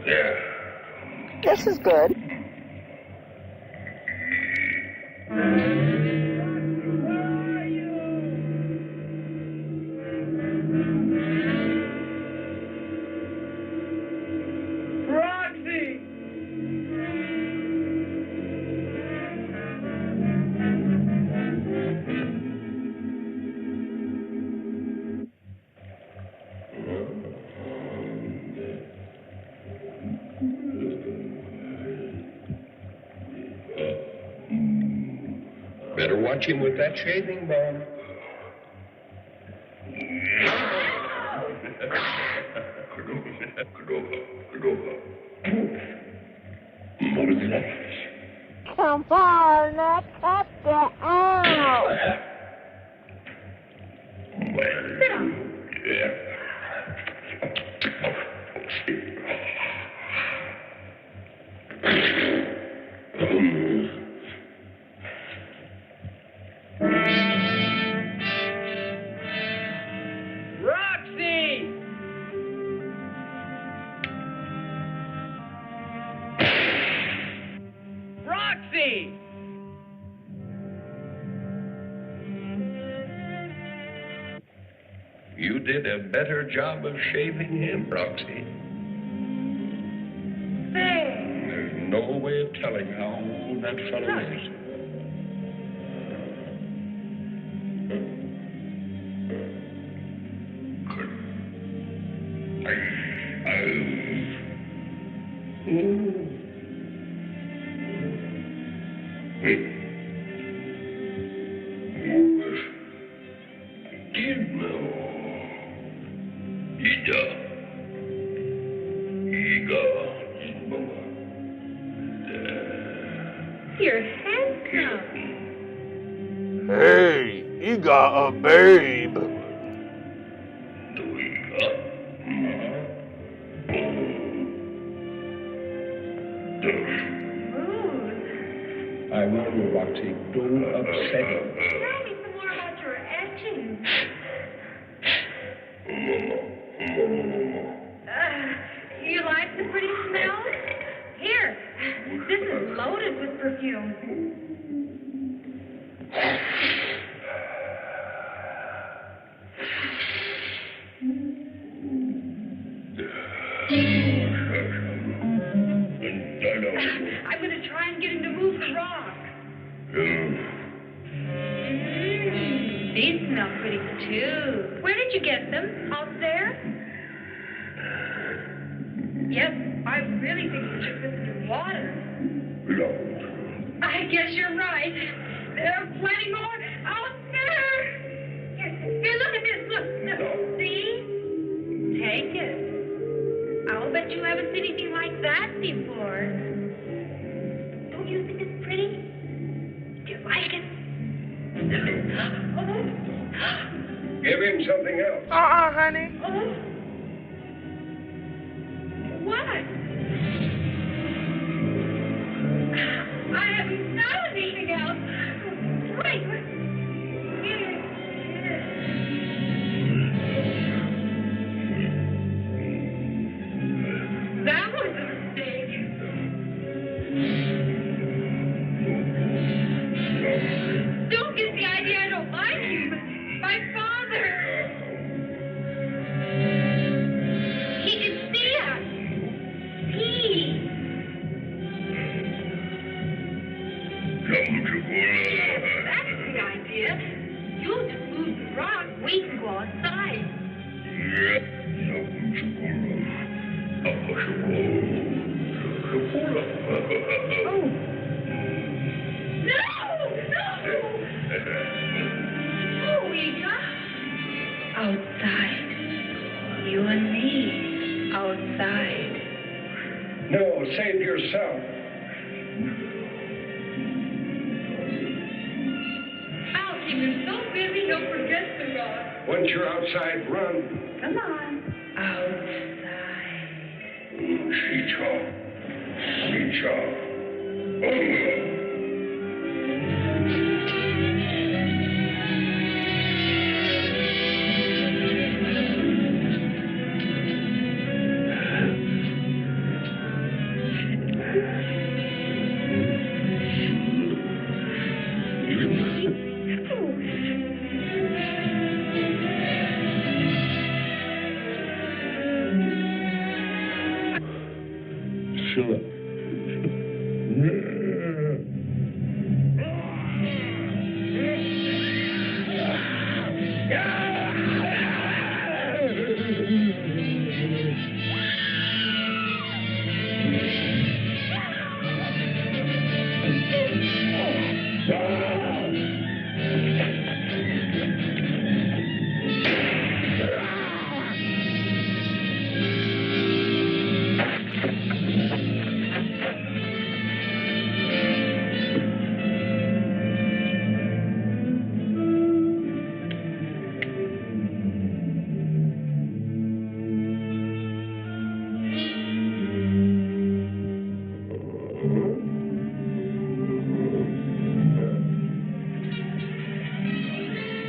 S6: Yeah.
S15: This is good.
S6: Better watch him with that shaving balm.
S17: Come on, let's cut the out.
S13: Roxy! Roxy!
S6: You did a better job of shaving him, Roxy. There's no way of telling how old that fellow is.
S7: You're handsome.
S4: Hey, Iga a babe.
S16: I will do, Roxy. Don't upset him.
S7: Tell me some more about your etchings. You like the pretty smell? Here, this is loaded with perfume. I'm going to try and get him to move the rock. These smell pretty too. Where did you get them? Out there? Yes, I really think you should put them in water. I guess you're right. There are plenty more out there. Here, look at this. Look. See? Take it. I'll bet you haven't seen anything like that before. Don't you think it's pretty? Do you like it?
S6: Give him something else.
S7: Honey. What? I haven't found anything else. Wait. Outside. You and me. Outside.
S16: No, save yourself.
S7: I'll keep him so busy he'll forget to run.
S16: Once you're outside, run.
S7: Come on. Outside.
S16: She-chaw.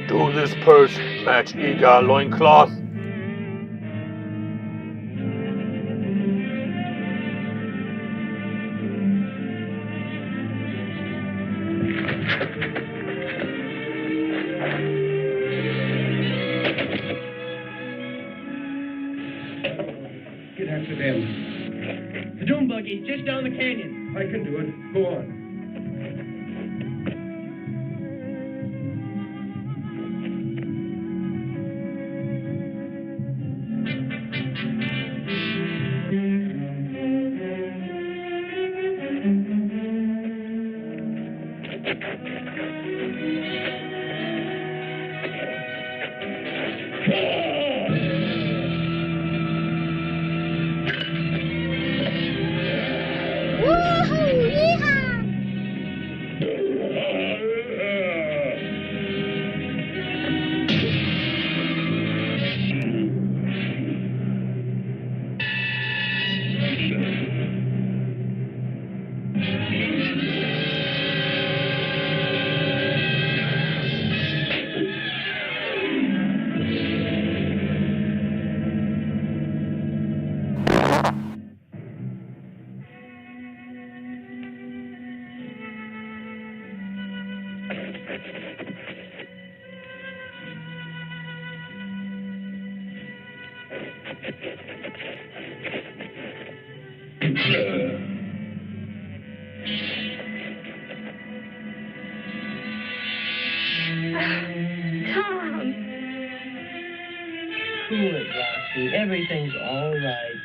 S4: Do this purse match Eagle loincloth?
S16: Get after them.
S3: The dune buggy, just down the canyon.
S16: I can do it. Go on.
S7: Tom!
S3: Cool it, Roxy. Everything's all right.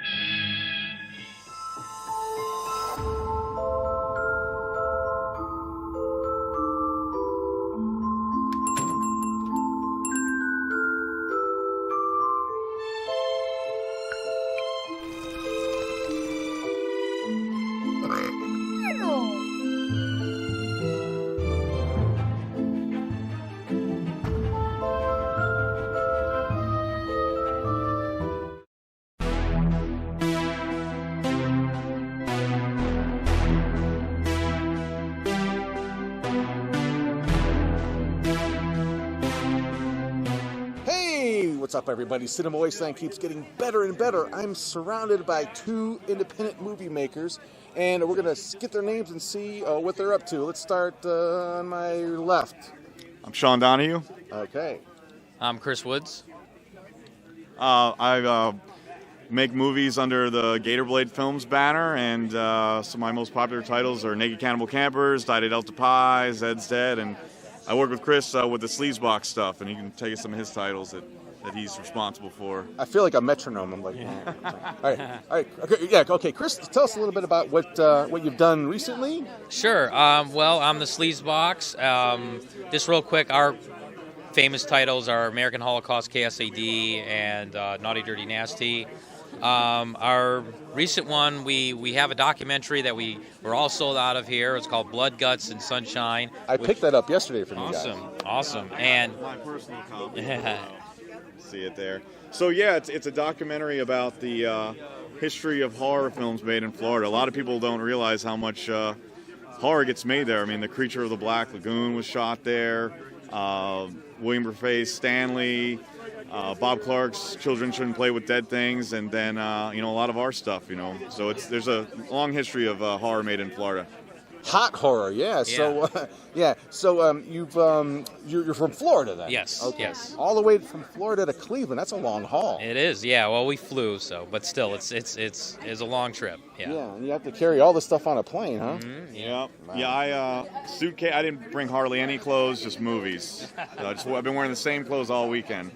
S11: What's up, everybody? Cinema Wasteland keeps getting better and better. I'm surrounded by two independent movie makers, and we're going to get their names and see what they're up to. Let's start on my left.
S19: I'm Sean Donahue.
S11: Okay.
S20: I'm Chris Woods.
S19: I make movies under the Gatorblade Films banner, and some of my most popular titles are Naked Cannibal Campers, Died at Delta Pi, Zed's Dead, and I work with Chris with the Sleazebox stuff, and he can tell you some of his titles that that he's responsible for.
S11: I feel like a metronome. I'm like, all right, okay, yeah, okay. Chris, tell us a little bit about what you've done recently.
S20: Sure. Well, I'm the Sleazebox. Just real quick, our famous titles are American Holocaust, KSAD, and Naughty Dirty Nasty. Our recent one, we have a documentary that we're all sold out of here. It's called Blood, Guts, and Sunshine.
S11: I picked that up yesterday from you guys.
S20: Awesome. And
S19: my personal copy. See it there. So yeah, it's a documentary about the history of horror films made in Florida. A lot of people don't realize how much horror gets made there. I mean, The Creature of the Black Lagoon was shot there. William Burfay's Stanley, Bob Clark's Children Shouldn't Play with Dead Things, and then a lot of our stuff. So there's a long history of horror made in Florida.
S11: Hot horror, yeah. So, So you're from Florida then?
S20: Yes.
S11: Okay.
S20: Yes.
S11: All the way from Florida to Cleveland. That's a long haul.
S20: It is. Yeah. Well, we flew, but still, it's a long trip. Yeah.
S11: Yeah, and you have to carry all this stuff on a plane, huh?
S20: Mm-hmm.
S19: Yeah. Wow. Yeah. I didn't bring hardly any clothes, just movies. So I've been wearing the same clothes all weekend.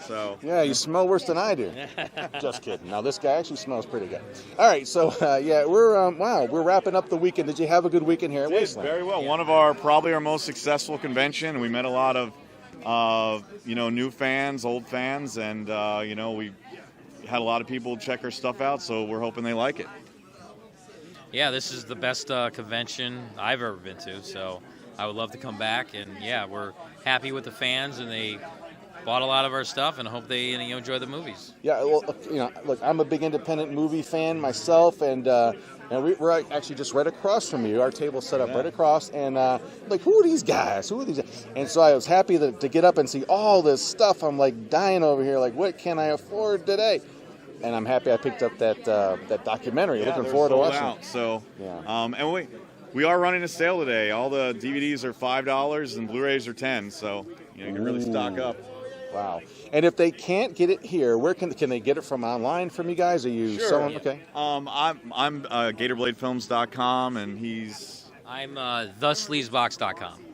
S19: So.
S11: Yeah, you smell worse than I do. Just kidding. Now this guy actually smells pretty good. All right, so we're wrapping up the weekend. Did you have a good weekend here at Wasteland?
S19: Very well. One of probably our most successful convention. We met a lot of new fans, old fans, and we had a lot of people check our stuff out. So we're hoping they like it.
S20: Yeah, this is the best convention I've ever been to. So I would love to come back, and yeah, we're happy with the fans, and they bought a lot of our stuff, and hope they enjoy the movies.
S11: Yeah, well, look, I'm a big independent movie fan myself, and we're actually just right across from you. Our table's set up right across, and who are these guys? Who are these guys? And so I was happy to get up and see all this stuff. I'm like dying over here. Like, what can I afford today? And I'm happy I picked up that documentary.
S19: Yeah,
S11: Looking forward to watching.
S19: Out, so and we are running a sale today. All the DVDs are $5 and Blu-rays are $10. So you can really stock up.
S11: Wow. And if they can't get it here, where can they get it from online from you guys? Are you selling? Okay.
S19: I'm GatorbladeFilms.com, and
S20: I'm thesleazebox.com.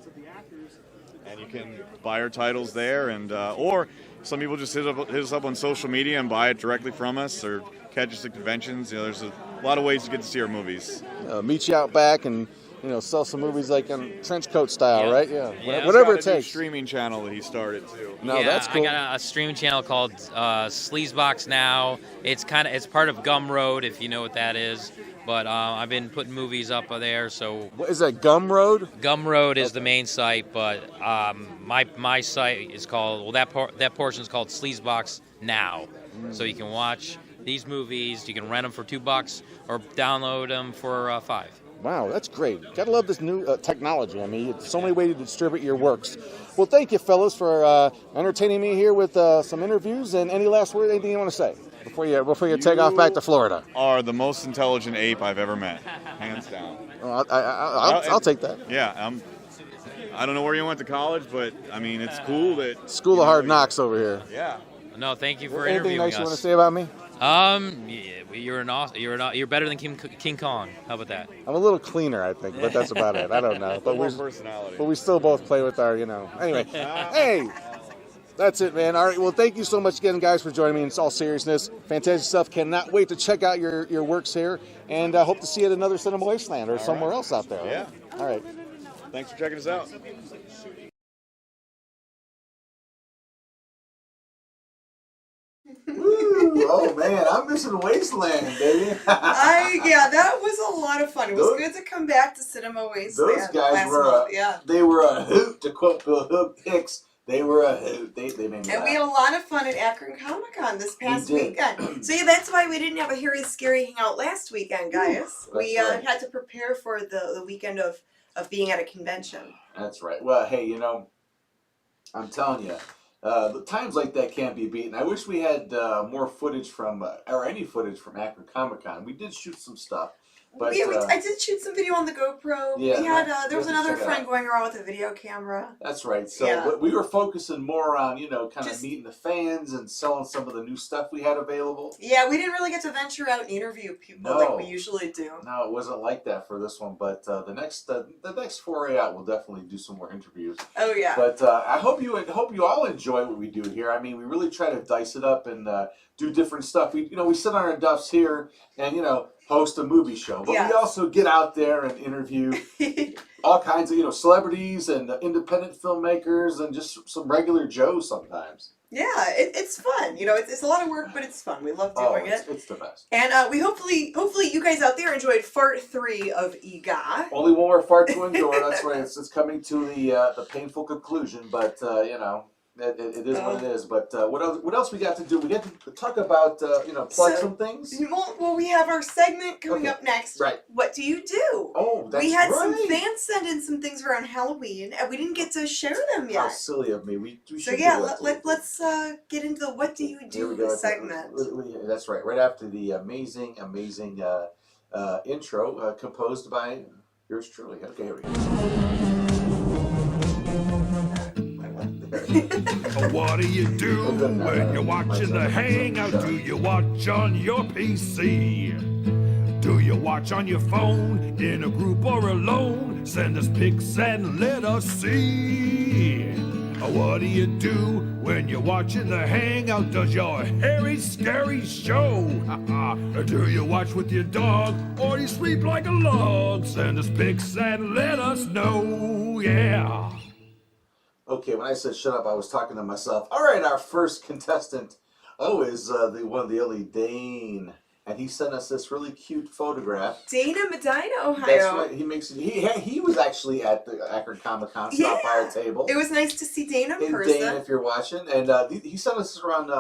S19: And you can buy our titles there, and or some people just hit us up on social media and buy it directly from us, or catch us at conventions. There's a lot of ways to get to see our movies.
S11: Meet you out back and sell some movies like on trench coat style, right? Yeah.
S19: Whatever
S11: it takes.
S19: Streaming channel that he started too.
S11: No, that's cool.
S20: I got a streaming channel called Sleazebox Now. It's part of Gumroad, if you know what that is. But I've been putting movies up there. So
S11: what is that, Gumroad?
S20: Gumroad is the main site, but my site is called that portion is called Sleazebox Now. So you can watch these movies. You can rent them for $2 or download them for $5.
S11: Wow, that's great. Gotta love this new technology. I mean, it's so many ways to distribute your works. Well, thank you, fellas, for entertaining me here with some interviews. And any last word, anything you want to say before you take off back to Florida?
S19: Are the most intelligent ape I've ever met, hands down.
S11: Well, I'll take that.
S19: Yeah, I don't know where you went to college, but I mean, it's cool that
S11: School of Hard Knocks over here.
S19: Yeah.
S20: No, thank you for
S11: Anything
S20: interviewing
S11: nice
S20: us.
S11: you want to say about me?
S20: You're better than King Kong. How about that?
S11: I'm a little cleaner, I think, but that's about it. I don't know. But we still both play with our, Anyway, hey, that's it, man. All right, well, thank you so much again, guys, for joining me in all seriousness. Fantastic stuff. Cannot wait to check out your works here, and hope to see you at another Cinema Wasteland or somewhere else out there.
S19: Yeah.
S11: All right.
S19: Thanks for checking us out.
S11: Woo! Oh man, I'm missing Wasteland, baby.
S12: That was a lot of fun. It was good to come back to Cinema Wasteland.
S11: Those guys were they were a hoot, to quote Bill Hicks. They were a hoot. They made me laugh.
S12: And we had a lot of fun at Akron Comic-Con this past weekend. So that's why we didn't have a Hairy Scary Hangout last weekend, guys. We had to prepare for the weekend of being at a convention.
S11: That's right. Well, hey, I'm telling you, the times like that can't be beaten. I wish we had more footage or any footage from Akron Comic-Con. We did shoot some stuff. But
S12: I did shoot some video on the GoPro.
S11: Yeah,
S12: we had there was another
S11: check it
S12: friend
S11: out.
S12: going around with a video camera.
S11: That's right. So
S12: Yeah.
S11: we were focusing more on, kind of meeting the fans and selling some of the new stuff we had available.
S12: Yeah, we didn't really get to venture out and interview people like we usually do.
S11: No, it wasn't like that for this one. But the next foray out, we'll definitely do some more interviews.
S12: Oh yeah.
S11: But I hope you all enjoy what we do here. I mean, we really try to dice it up and do different stuff. We sit on our duffs here and host a movie show, but we also get out there and interview all kinds of celebrities and independent filmmakers and just some regular Joes sometimes.
S12: Yeah, it's fun. It's a lot of work, but it's fun. We love doing it.
S11: It's the best.
S12: And we hopefully you guys out there enjoyed Part 3 of EGOT.
S11: Only one more fart to endure. That's right. It's coming to the painful conclusion, but it is what it is. But what else we got to do? We got to talk about plug some things.
S12: Well, we have our segment coming up next.
S11: Right.
S12: What do you do?
S11: Oh, that's
S12: we had
S11: right.
S12: some fans send in some things around Halloween, and we didn't get to share them yet.
S11: How silly of me. We
S12: So
S11: should
S12: yeah,
S11: do that.
S12: let's get into the what do you
S11: Here we
S12: do
S11: go.
S12: segment.
S11: That's right. Right after the amazing intro composed by yours truly. Okay, here we go.
S1: What do you do when you're watching the Hangout? Do you watch on your PC? Do you watch on your phone, in a group or alone? Send us pics and let us see. What do you do when you're watching the Hangout? Does your Hairy Scary show? Do you watch with your dog or you sleep like a log? Send us pics and let us know, yeah.
S11: Okay, when I said shut up, I was talking to myself. All right, our first contestant, is the one, the only Dane, and he sent us this really cute photograph.
S12: Dana Medina, Ohio.
S11: That's right. He was actually at the Akron Comic Con. Stopped by our table.
S12: It was nice to see Dana in person.
S11: Dana, if you're watching, and he sent us around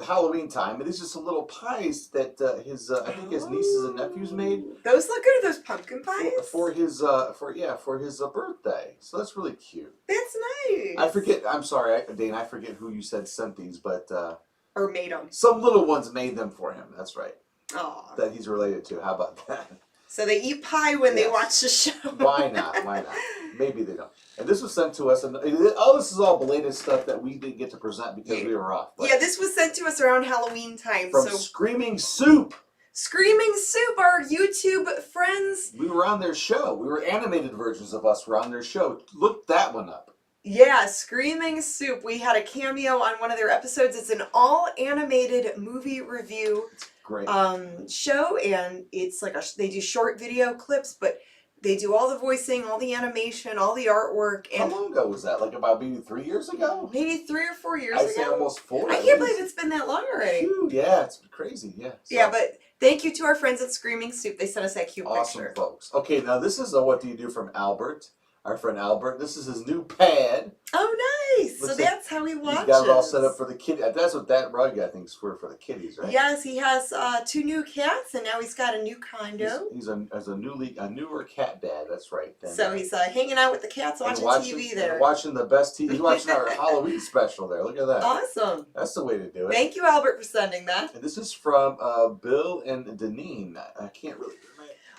S11: Halloween time, and these are some little pies that I think his nieces and nephews made.
S12: Those look good. Are those pumpkin pies?
S11: For his birthday. So that's really cute.
S12: That's nice.
S11: I forget. I'm sorry, Dane. I forget who you said sent these, but
S12: or made them.
S11: Some little ones made them for him. That's right.
S12: Aw.
S11: That he's related to. How about that?
S12: So they eat pie when they watch the show.
S11: Why not? Why not? Maybe they don't. And this was sent to us, and this is all belated stuff that we didn't get to present because we were off.
S12: Yeah, this was sent to us around Halloween time.
S11: From Screaming Soup.
S12: Screaming Soup, our YouTube friends.
S11: We were on their show. We were animated versions of us were on their show. Look that one up.
S12: Yeah, Screaming Soup. We had a cameo on one of their episodes. It's an all-animated movie review show, and it's like they do short video clips, but they do all the voicing, all the animation, all the artwork. And
S11: how long ago was that? Like about maybe 3 years ago?
S12: Maybe 3 or 4 years ago.
S11: I'd say almost 4.
S12: I can't believe it's been that long already.
S11: Yeah, it's crazy. Yeah. So.
S12: Yeah, but thank you to our friends at Screaming Soup. They sent us that cute picture.
S11: Awesome, folks. Okay, now this is a what do you do from Albert. Our friend Albert. This is his new pad.
S12: Oh, nice. So that's how he watches.
S11: He's got it all set up for the kid. That's what that rug, I think, is for the kiddies, right?
S12: Yes, he has 2 new cats, and now he's got a new condo.
S11: He's a newer cat dad. That's right. And,
S12: so he's hanging out with the cats, watching TV there.
S11: Watching the best TV. He's watching our Halloween special there. Look at that.
S12: Awesome.
S11: That's the way to do it.
S12: Thank you, Albert, for sending that.
S11: And this is from Bill and Deneen. I can't really...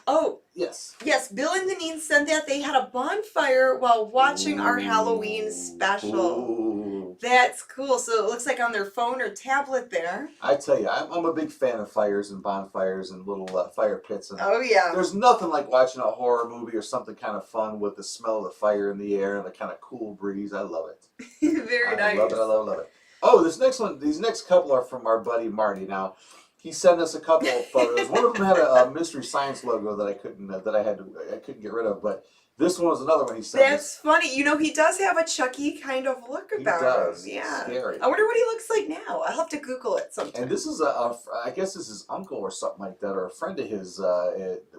S12: Oh.
S11: Yes.
S12: Yes, Bill and Deneen sent that. They had a bonfire while watching our Halloween special.
S11: Ooh.
S12: That's cool. So it looks like on their phone or tablet there.
S11: I tell you, I'm a big fan of fires and bonfires and little fire pits. And
S12: oh, yeah.
S11: There's nothing like watching a horror movie or something kind of fun with the smell of the fire in the air and the kind of cool breeze. I love it.
S12: Very nice.
S11: I love it. Oh, these next couple are from our buddy Marty. Now, he sent us a couple of photos. One of them had a Mystery Science logo that I couldn't get rid of, but this one was another one he sent us.
S12: That's funny. You know, he does have a Chucky kind of look about him. Yeah.
S11: Scary.
S12: I wonder what he looks like now. I'll have to Google it sometime.
S11: And this is I guess this is his uncle or something like that, or a friend of his.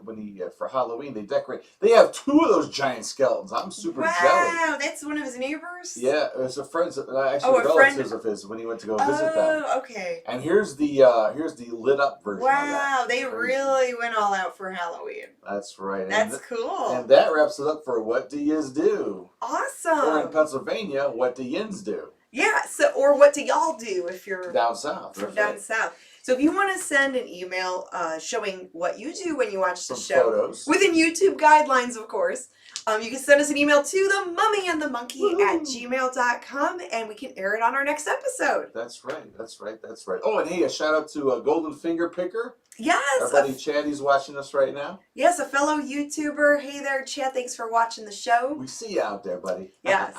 S11: When he for Halloween they decorate. They have 2 of those giant skeletons. I'm super jealous.
S12: Wow, that's one of his neighbors.
S11: Yeah, it's a friend's actually relatives of his when he went to go visit them.
S12: Oh, okay.
S11: And here's the lit up version.
S12: Wow,
S11: of that.
S12: they really went all out for Halloween.
S11: That's right.
S12: That's cool.
S11: And that wraps it up for what do yous do?
S12: Awesome.
S11: Or in Pennsylvania, what do yins do?
S12: Yeah. So, or what do y'all do if you're
S11: down south?
S12: From down south. So if you want to send an email showing what you do when you watch the show,
S11: photos.
S12: within YouTube guidelines, of course, you can send us an email to the mummyandthemonkey@gmail.com, and we can air it on our next episode.
S11: That's right. That's right. That's right. Oh, and hey, a shout out to Golden Finger Picker.
S12: Yes.
S11: Our buddy Chad, he's watching us right now.
S12: Yes, a fellow YouTuber. Hey there, Chad. Thanks for watching the show.
S11: We see you out there, buddy.
S12: Yes.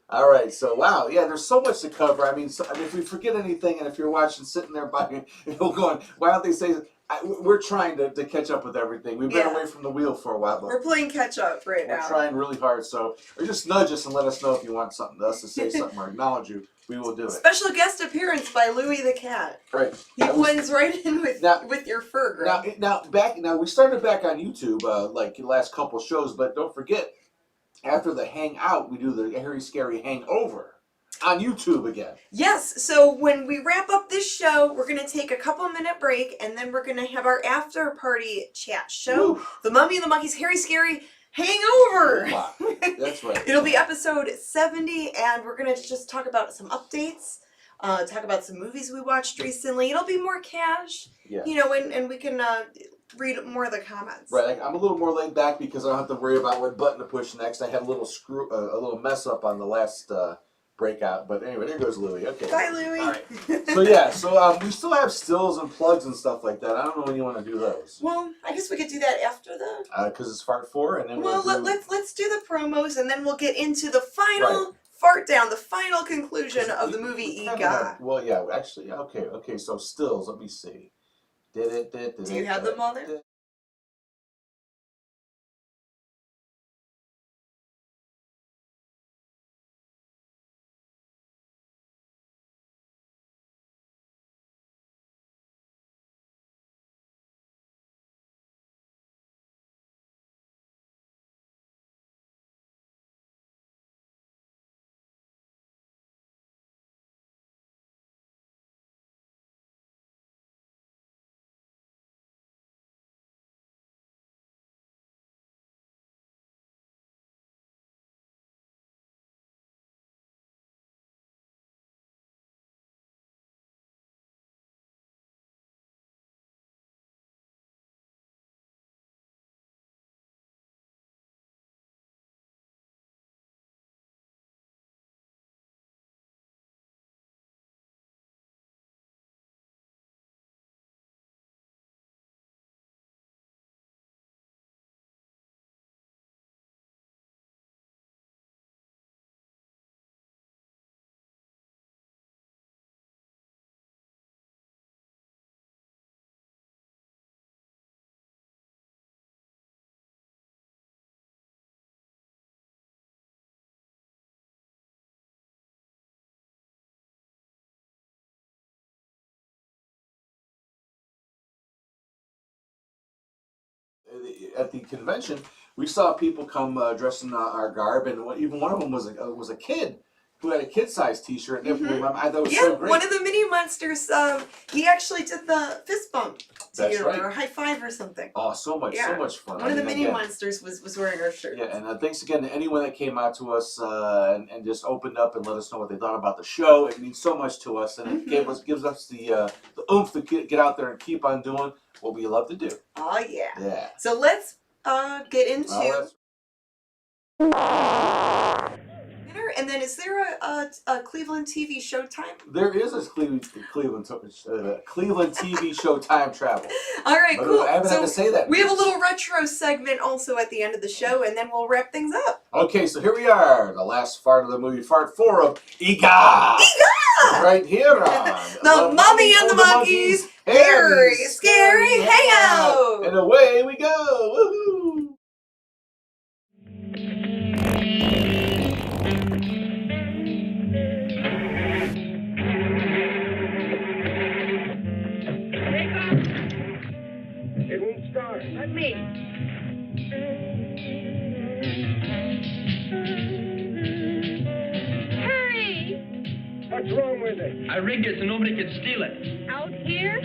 S11: All right. So, wow. Yeah, there's so much to cover. I mean, if we forget anything, and if you're watching, sitting there by, going, why don't they say, we're trying to catch up with everything. We've been away from the wheel for a while. But
S12: we're playing catch up right now.
S11: We're trying really hard. So, or just nudge us and let us know if you want something to us to say something or acknowledge you. We will do it.
S12: Special guest appearance by Louie the cat.
S11: Right.
S12: He blends right in with your fur, Greg.
S11: Now we started back on YouTube like the last couple shows, but don't forget, after the Hangout, we do the Hairy Scary Hangover on YouTube again.
S12: Yes. So when we wrap up this show, we're gonna take a couple-minute break, and then we're gonna have our after party chat show. Woo. The Mummy and the Monkey's Hairy Scary Hangover.
S11: Wow. That's right.
S12: It'll be episode 70, and we're gonna just talk about some updates, talk about some movies we watched recently. It'll be more cash, you know, and we can read more of the comments.
S11: Right. I'm a little more laid back because I don't have to worry about what button to push next. I had a little a little mess up on the last breakout, but anyway, there goes Louie. Okay.
S12: Bye, Louie.
S11: All right. So yeah, so we still have stills and plugs and stuff like that. I don't know when you want to do those.
S12: Well, I guess we could do that after the.
S11: Because it's part 4, and then
S12: let's do the promos, and then we'll get into the final fart down, the final conclusion of the movie EGOT.
S11: Well, yeah, actually, okay. So stills, let me see.
S12: Do you have them on there?
S11: At the convention, we saw people come dressed in our garb, and even one of them was a kid who had a kid-sized T-shirt. I thought it was so great.
S12: One of the mini monsters. He actually did the fist bump to
S11: That's
S12: you,
S11: right.
S12: or high five or something.
S11: Oh, so much fun.
S12: One of the mini monsters was wearing our shirt.
S11: Yeah, and thanks again to anyone that came out to us and just opened up and let us know what they thought about the show. It means so much to us, and it gives us the oomph to get out there and keep on doing what we love to do.
S12: Oh yeah.
S11: Yeah.
S12: So let's get into. And then, is there a Cleveland TV Showtime?
S11: There is a Cleveland TV show time travel.
S12: All right,
S11: but
S12: cool.
S11: I haven't had to say that.
S12: We have a little retro segment also at the end of the show, and then we'll wrap things up.
S11: Okay, so here we are, the last part of the movie, part 4 of EGOT! Right here on
S12: the Mummy and the Monkey's Hairy Scary Hangout!
S11: And away we go! Woohoo!
S13: It won't start.
S7: Let me. Hurry!
S13: What's wrong with it?
S3: I rigged it so nobody could steal it.
S7: Out here?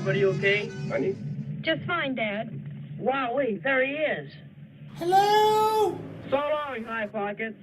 S13: Everybody okay?
S6: Honey?
S7: Just fine, Dad.
S13: Wow, wait, there he is.
S14: Hello?
S13: So long, High Pockets.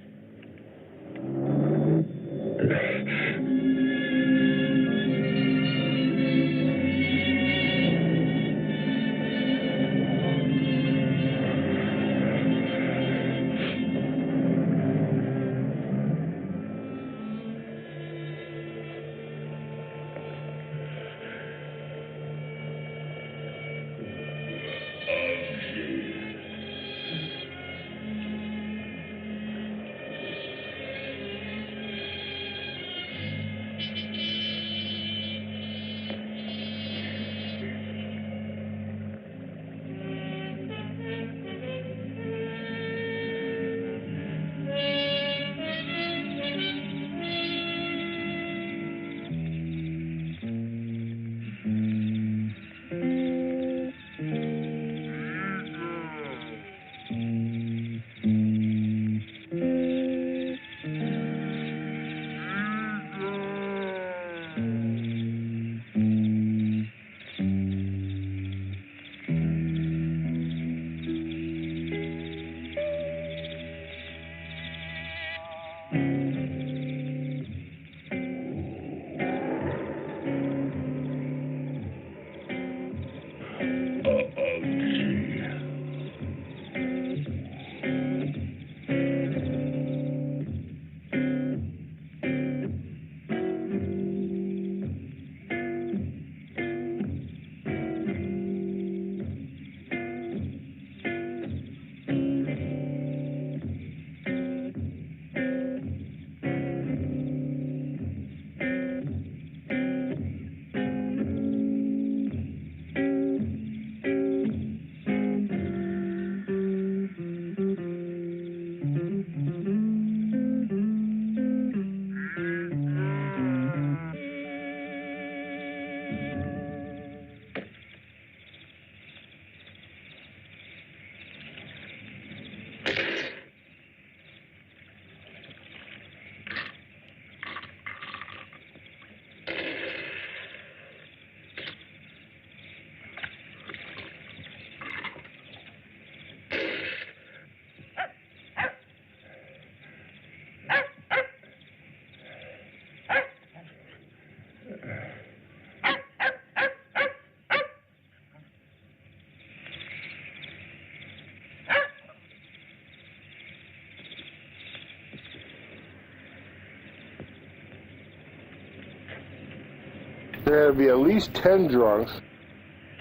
S6: There'll be at least 10 drunks.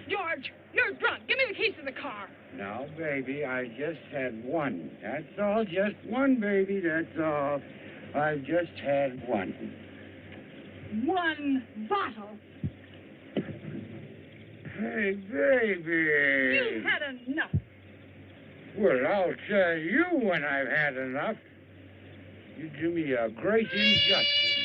S7: George, you're drunk. Give me the keys to the car.
S21: No, baby, I just had one. That's all, just one, baby, that's all. I've just had one.
S7: One bottle.
S21: Hey, baby.
S7: You've had enough.
S21: Well, I'll tell you when I've had enough. You do me a great injustice.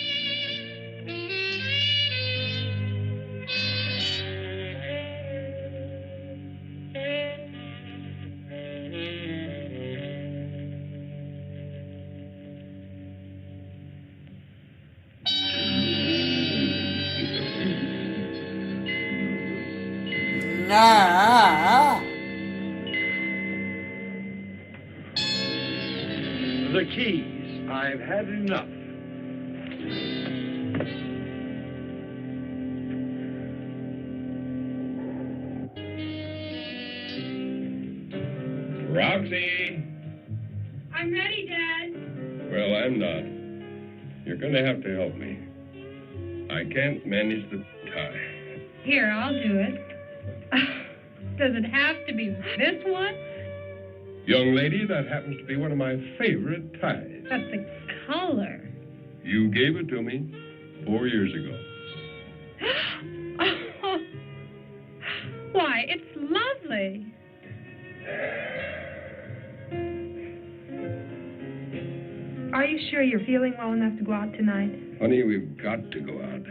S21: The keys. I've had enough.
S6: Roxy!
S7: I'm ready, Dad.
S6: Well, I'm not. You're gonna have to help me. I can't manage the tie.
S7: Here, I'll do it. Does it have to be this one?
S6: Young lady, that happens to be one of my favorite ties.
S7: But the color.
S6: You gave it to me 4 years ago.
S7: Oh, why, it's lovely. Are you sure you're feeling well enough to go out tonight?
S6: Honey, we've got to go out.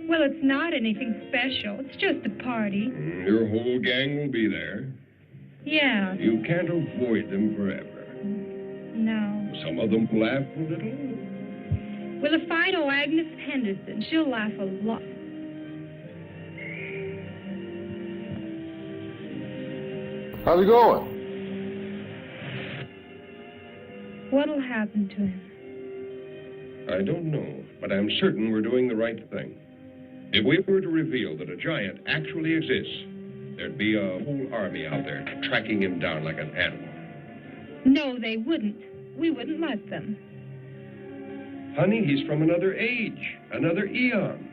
S7: Well, it's not anything special. It's just a party.
S6: Your whole gang will be there.
S7: Yeah.
S6: You can't avoid them forever.
S7: No.
S6: Some of them laugh a little.
S7: Well, if I know Agnes Henderson, she'll laugh a lot.
S6: How's it going?
S7: What'll happen to him?
S6: I don't know, but I'm certain we're doing the right thing. If we were to reveal that a giant actually exists, there'd be a whole army out there tracking him down like an animal.
S7: No, they wouldn't. We wouldn't let them.
S6: Honey, he's from another age, another eon.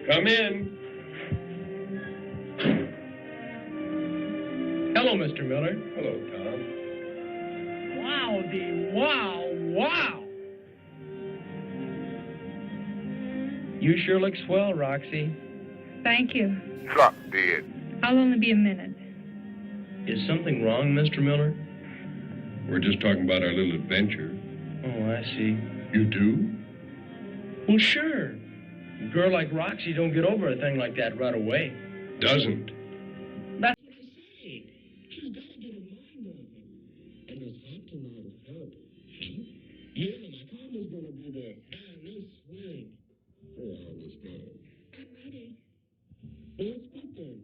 S6: Come in.
S13: Hello, Mr. Miller.
S6: Hello, Tom.
S13: Wowdy, wow, wow. You sure look swell, Roxy.
S7: Thank you.
S6: Drop dead.
S7: I'll only be a minute.
S13: Is something wrong, Mr. Miller?
S6: We're just talking about our little adventure.
S13: Oh, I see.
S6: You do?
S13: Well, sure. A girl like Roxy don't get over a thing like that right away.
S6: Doesn't.
S13: That's
S3: what I say. She's got to get her mind on him. And there's got to know to help. Yeah, my karma's gonna be there. No swing. Oh, I understand. I'm ready. Let's speak then.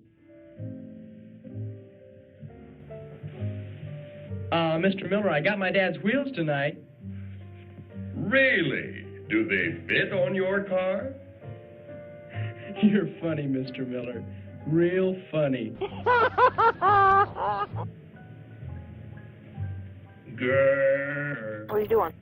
S13: Mr. Miller, I got my dad's wheels tonight.
S6: Really? Do they fit on your car?
S13: You're funny, Mr. Miller. Real funny.
S6: Grrr.
S15: What are you doing?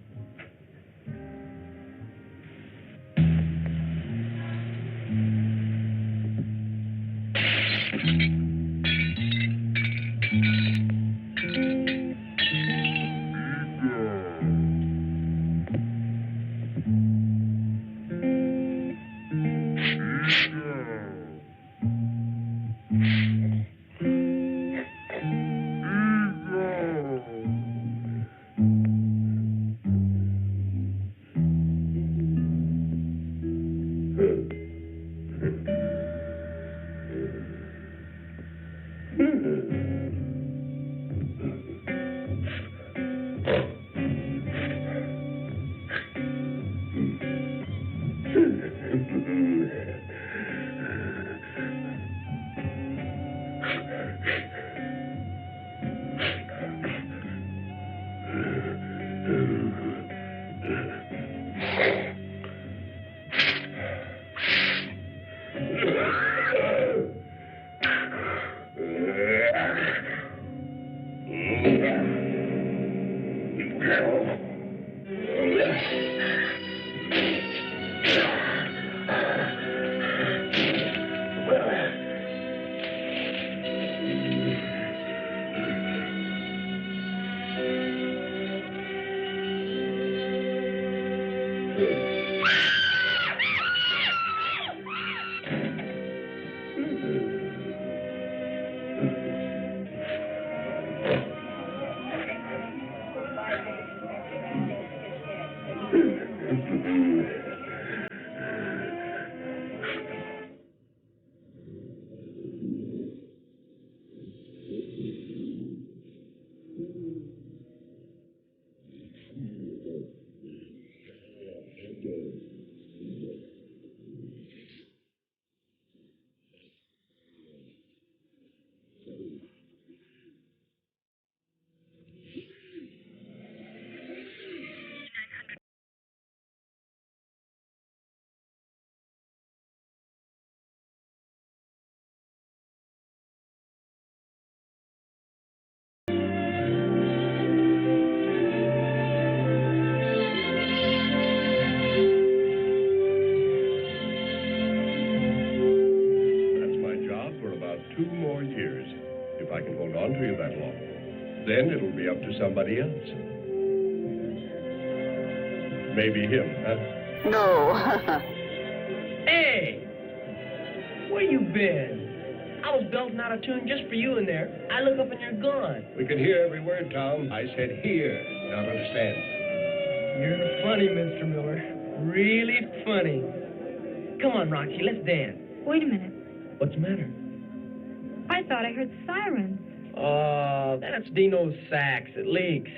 S6: Then it'll be up to somebody else. Maybe him, huh?
S15: No.
S13: Hey! Where you been? I was belting out a tune just for you in there. I look up and you're gone.
S6: We can hear every word, Tom. I said hear, not understand.
S13: You're funny, Mr. Miller. Really funny. Come on, Roxy, let's dance.
S7: Wait a minute.
S13: What's the matter?
S7: I thought I heard sirens.
S13: Oh, that's Dino's sax. It leaks.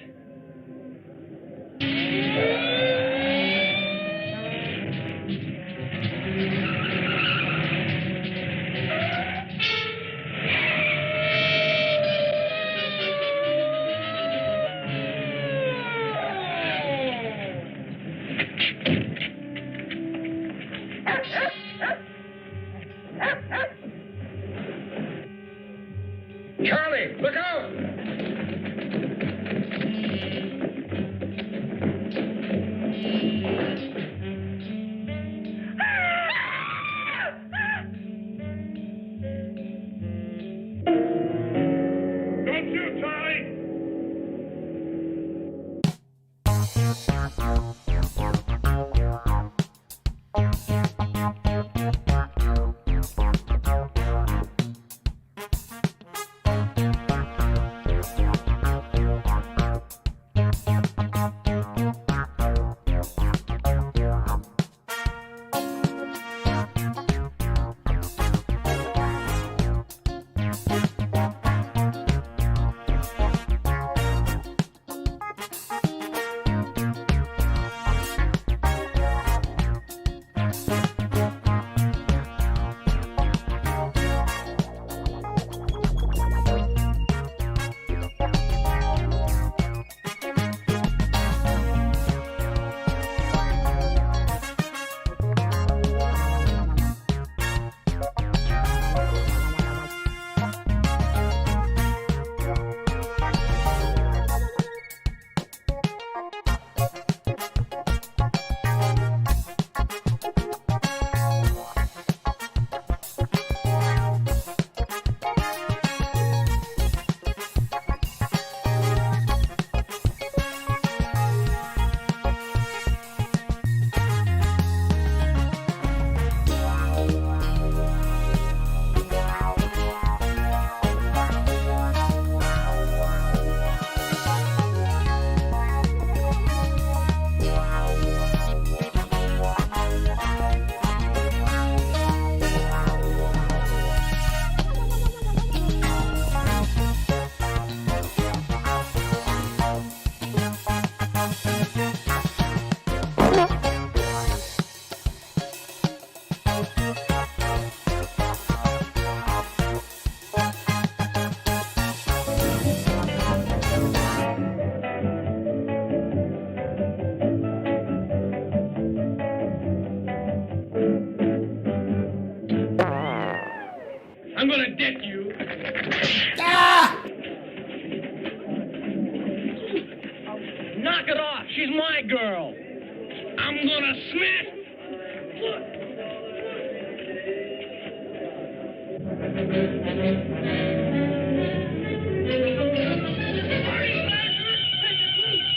S3: gonna get you.
S14: Ah!
S3: Knock it off. She's my girl. I'm gonna smash.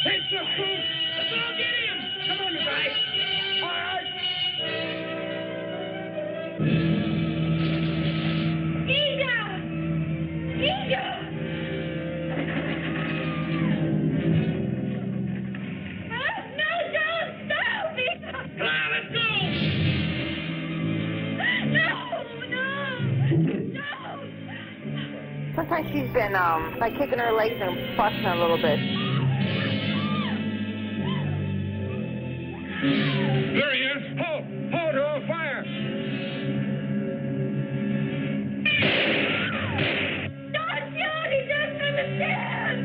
S3: It's the fruit. Let's all get him. Come on, you guys. All right.
S7: Ego! Ego! No, don't stop me!
S3: Come on, let's go.
S7: No, no, no!
S15: Sometimes she's been like kicking her legs and fussing her a little bit.
S3: There he is. Hold, oh, fire.
S7: Don't shoot! He doesn't understand!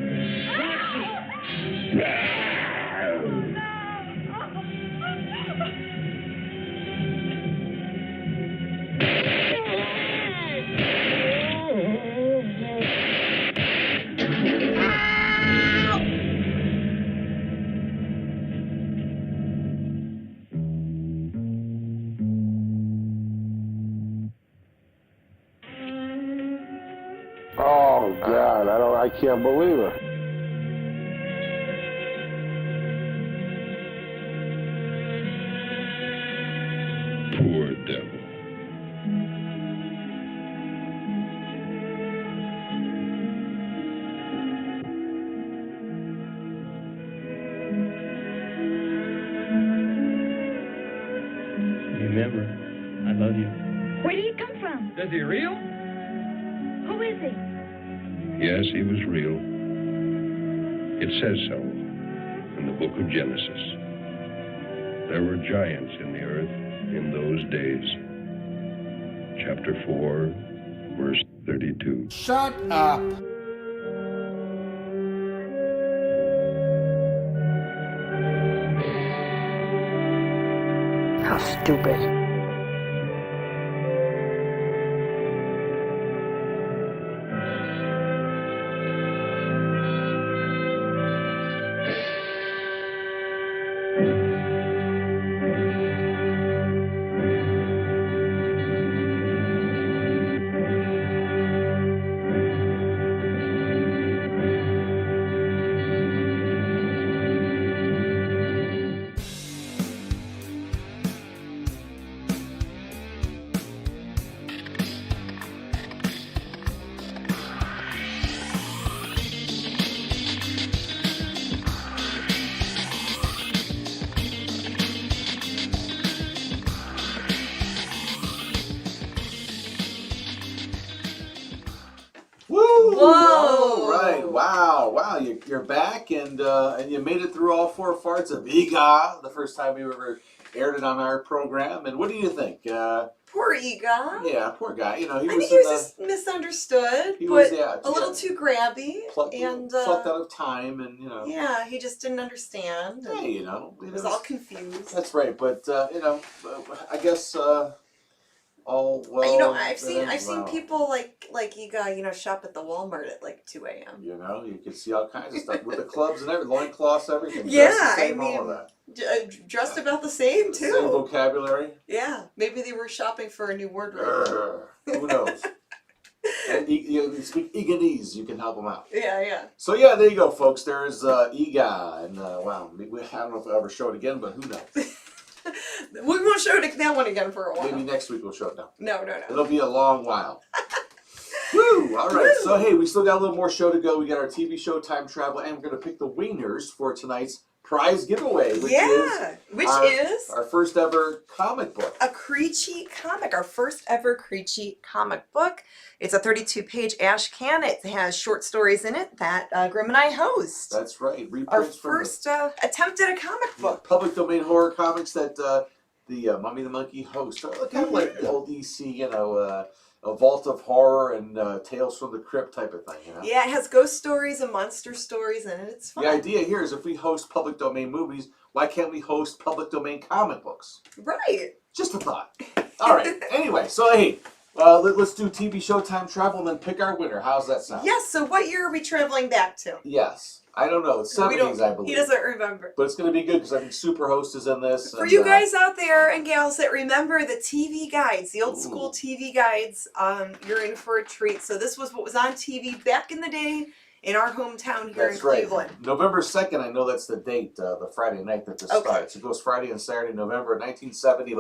S14: Oh God, I can't believe it.
S6: Poor devil.
S13: Remember, I love you.
S7: Where did he come from?
S13: Is he real?
S7: Who is he?
S6: Yes, he was real. It says so in the book of Genesis. There were giants in the earth in those days. Chapter 4, verse 32.
S14: Shut up.
S15: How stupid.
S11: Whoa! Right, wow, you're back and you made it through all 4 parts of Ega, the first time we ever aired it on our program. And what do you think?
S12: Poor Ega.
S11: Yeah, poor guy. You know,
S12: I think he was just misunderstood,
S11: he
S12: but
S11: was, yeah,
S12: a little too grabby, and
S11: plucked out of time, and you know.
S12: yeah, he just didn't understand. And
S11: Hey, you know,
S12: he was all confused.
S11: That's right, but you know, I guess all well.
S12: You know, I've seen
S11: well.
S12: people like Ega, you know, shop at the Walmart at like 2 a.m.
S11: You know, you can see all kinds of stuff with the clubs and everything, loincloths, everything.
S12: Yeah,
S11: Dressed the
S12: I
S11: same, all of
S12: mean,
S11: that.
S12: Dressed about the same too.
S11: Same vocabulary.
S12: Yeah, maybe they were shopping for a new wardrobe.
S11: Who knows? And you speak Eganese, you can help them out.
S12: Yeah.
S11: So yeah, there you go, folks. There's Ega, and wow, I don't know if we'll ever show it again, but who knows?
S12: We won't show that one again for a while.
S11: Maybe next week we'll show it now.
S12: No.
S11: It'll be a long while. Woo! All right. So hey, we still got a little more show to go. We got our TV show Time Travel, and we're gonna pick the winners for tonight's prize giveaway, which is our first ever comic book.
S12: A Creechy comic, our first ever Creechy comic book. It's a 32-page ash can. It has short stories in it that Grimm and I host.
S11: That's right. Reprints
S12: our
S11: from
S12: first attempt at a comic book.
S11: Public domain horror comics that the Mummy and the Monkey host. Kind of like the old DC, you know, a Vault of Horror and Tales from the Crypt type of thing, you know?
S12: Yeah, it has ghost stories and monster stories in it. It's fun.
S11: The idea here is if we host public domain movies, why can't we host public domain comic books?
S12: Right.
S11: Just a thought. All right. Anyway, so hey, Let's do TV Showtime travel and then pick our winner. How's that sound?
S12: Yes, so what year are we traveling back to?
S11: Yes. I don't know. It's 70s, I believe.
S12: He doesn't remember.
S11: But it's going to be good because I think Superhost is in this.
S12: For you guys out there and gals that remember the TV guides, the old school TV guides, you're in for a treat. So this was what was on TV back in the day in our hometown here in Cleveland.
S11: November 2nd, I know that's the date, the Friday night that this starts. It goes Friday and Saturday, November 1970.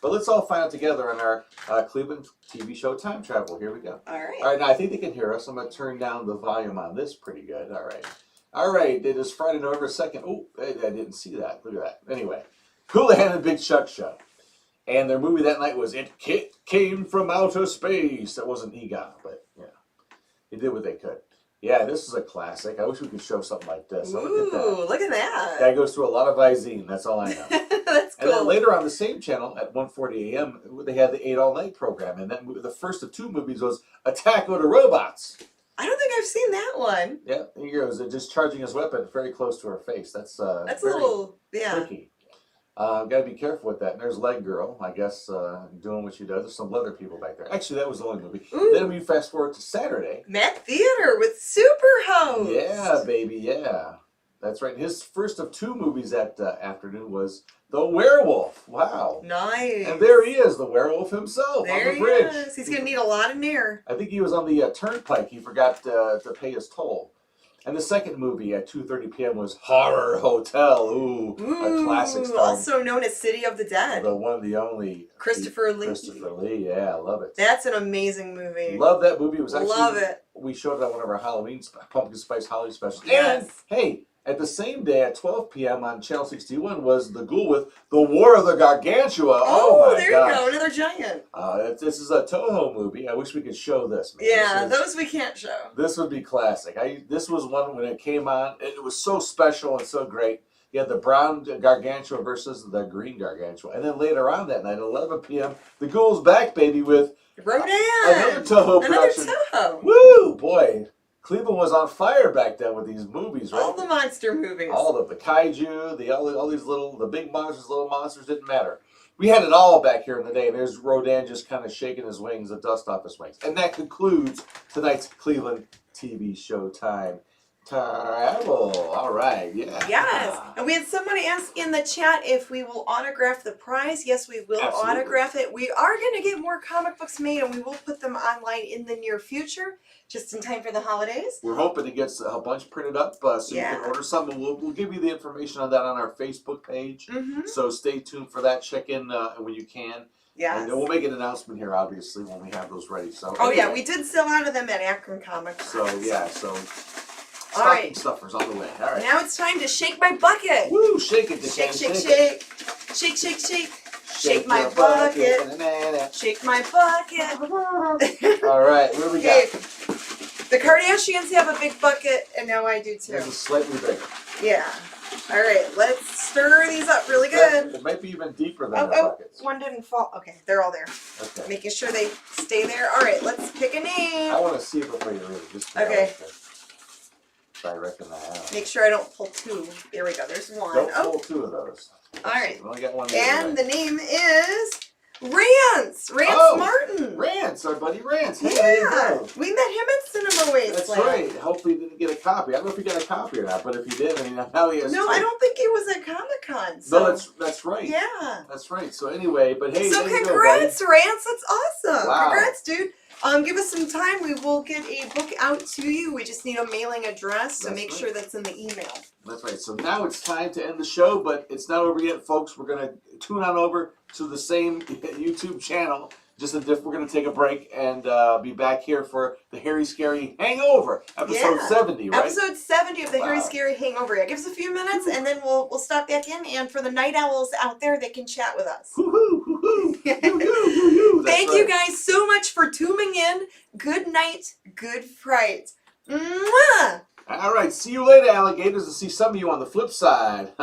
S11: But let's all find out together on our Cleveland TV show Time Travel. Here we go.
S12: All right.
S11: All right, now I think they can hear us. I'm going to turn down the volume on this pretty good. All right. All right, it is Friday, November 2nd. Oh, I didn't see that. Look at that. Anyway, Houlihan and Big Chuck Show. And their movie that night was It Came from Outer Space. That wasn't Egon, but yeah, they did what they could. Yeah, this is a classic. I wish we could show something like this.
S12: Ooh, look at that.
S11: Guy goes through a lot of Visine. That's all I know.
S12: That's cool.
S11: And then later on the same channel at 1:40 a.m., they had the 8 All Night program. And that movie, the first of 2 movies was Attack of the Robots.
S12: I don't think I've seen that one.
S11: Yeah, here he goes, discharging his weapon very close to her face. That's
S12: a little,
S11: tricky. Got to be careful with that. And there's Leg Girl, I guess, doing what she does. There's some leather people back there. Actually, that was the only movie.
S12: Ooh.
S11: Then we fast forward to Saturday.
S12: Matt Theater with Superhost.
S11: Yeah, baby, yeah. That's right. His first of 2 movies that afternoon was The Werewolf. Wow.
S12: Nice.
S11: And there he is, the werewolf himself
S12: there
S11: on the bridge.
S12: He is. He's going to need a lot of nair.
S11: I think he was on the turnpike. He forgot to pay his toll. And the second movie at 2:30 p.m. was Horror Hotel. Ooh, a classic star.
S12: Also known as City of the Dead.
S11: The one, the only.
S12: Christopher Lee.
S11: Christopher Lee, yeah, I love it.
S12: That's an amazing movie.
S11: Love that movie. It was actually.
S12: Love it.
S11: We showed it on one of our Halloween Pumpkin Spice Holiday specials.
S12: Yes.
S11: And, hey, at the same day at 12 p.m. on Channel 61 was The Ghoul with The War of the Gargantua.
S12: Oh,
S11: my
S12: there
S11: gosh.
S12: you go. Another giant.
S11: This is a Toho movie. I wish we could show this. Man.
S12: Yeah, those we can't show.
S11: This would be classic. This was one when it came on. It was so special and so great. You had the brown Gargantua versus the green Gargantua. And then later on that night, 11 p.m., The Ghoul's back, baby, with
S12: Rodan.
S11: Another Toho production.
S12: Another Toho.
S11: Woo, boy. Cleveland was on fire back then with these movies, right?
S12: All the monster movies.
S11: All of the kaiju, all these the big monsters, little monsters, didn't matter. We had it all back here in the day. And there's Rodan just kind of shaking his wings, the dust off his wings. And that concludes tonight's Cleveland TV show time. Travel. All right, yeah.
S12: Yes. And we had someone ask in the chat if we will autograph the prize. Yes, we will autograph it. We are going to get more comic books made, and we will put them online in the near future, just in time for the holidays.
S11: We're hoping to get a bunch printed up so you can order some. And we'll give you the information on that on our Facebook page. So stay tuned for that. Check in when you can.
S12: Yes.
S11: And we'll make an announcement here, obviously, when we have those ready. So.
S12: Oh, yeah. We did sell out of them at Akron Comic.
S11: So, yeah.
S12: All right.
S11: Stuffers on the way. All right.
S12: Now it's time to shake my bucket.
S11: Woo, shake it,
S12: shake, shake, shake. Shake, shake, shake. Shake my bucket. Shake my bucket.
S11: All right, what do we got?
S12: The Kardashians have a big bucket, and now I do too.
S11: This is slightly bigger.
S12: Yeah. All right, let's stir these up really good.
S11: It might be even deeper than the buckets.
S12: One didn't fall. Okay, they're all there.
S11: Okay.
S12: Making sure they stay there. All right, let's pick a name.
S11: I want to see it before you read it. Just
S12: okay.
S11: I reckon I have.
S12: Make sure I don't pull 2. There we go. There's 1.
S11: Don't pull 2 of those.
S12: All right.
S11: We only got 1.
S12: And the name is Rance Martin.
S11: Rance, our buddy Rance.
S12: Hey, yeah. We met him at Cinema Wasteland.
S11: That's right. Hopefully he didn't get a copy. I don't know if he got a copy or not, but if he did, now he has.
S12: No, I don't think he was at Comic-Con. So.
S11: No, that's right.
S12: Yeah.
S11: That's right. So anyway, but hey,
S12: so congrats, Rance. That's awesome.
S11: Wow.
S12: Congrats, dude. Give us some time. We will get a book out to you. We just need a mailing address, so make sure that's in the email.
S11: That's right. So now it's time to end the show, but it's not over yet, folks. We're going to tune on over to the same YouTube channel. We're going to take a break and be back here for the Hairy Scary Hangover, episode 70, right?
S12: Episode 70 of the Hairy Scary Hangover. Yeah, give us a few minutes, and then we'll stop back in. And for the night owls out there, they can chat with us. Thank you guys so much for tuning in. Good night, good fright. Mwah!
S11: All right, see you later, alligators, and see some of you on the flip side.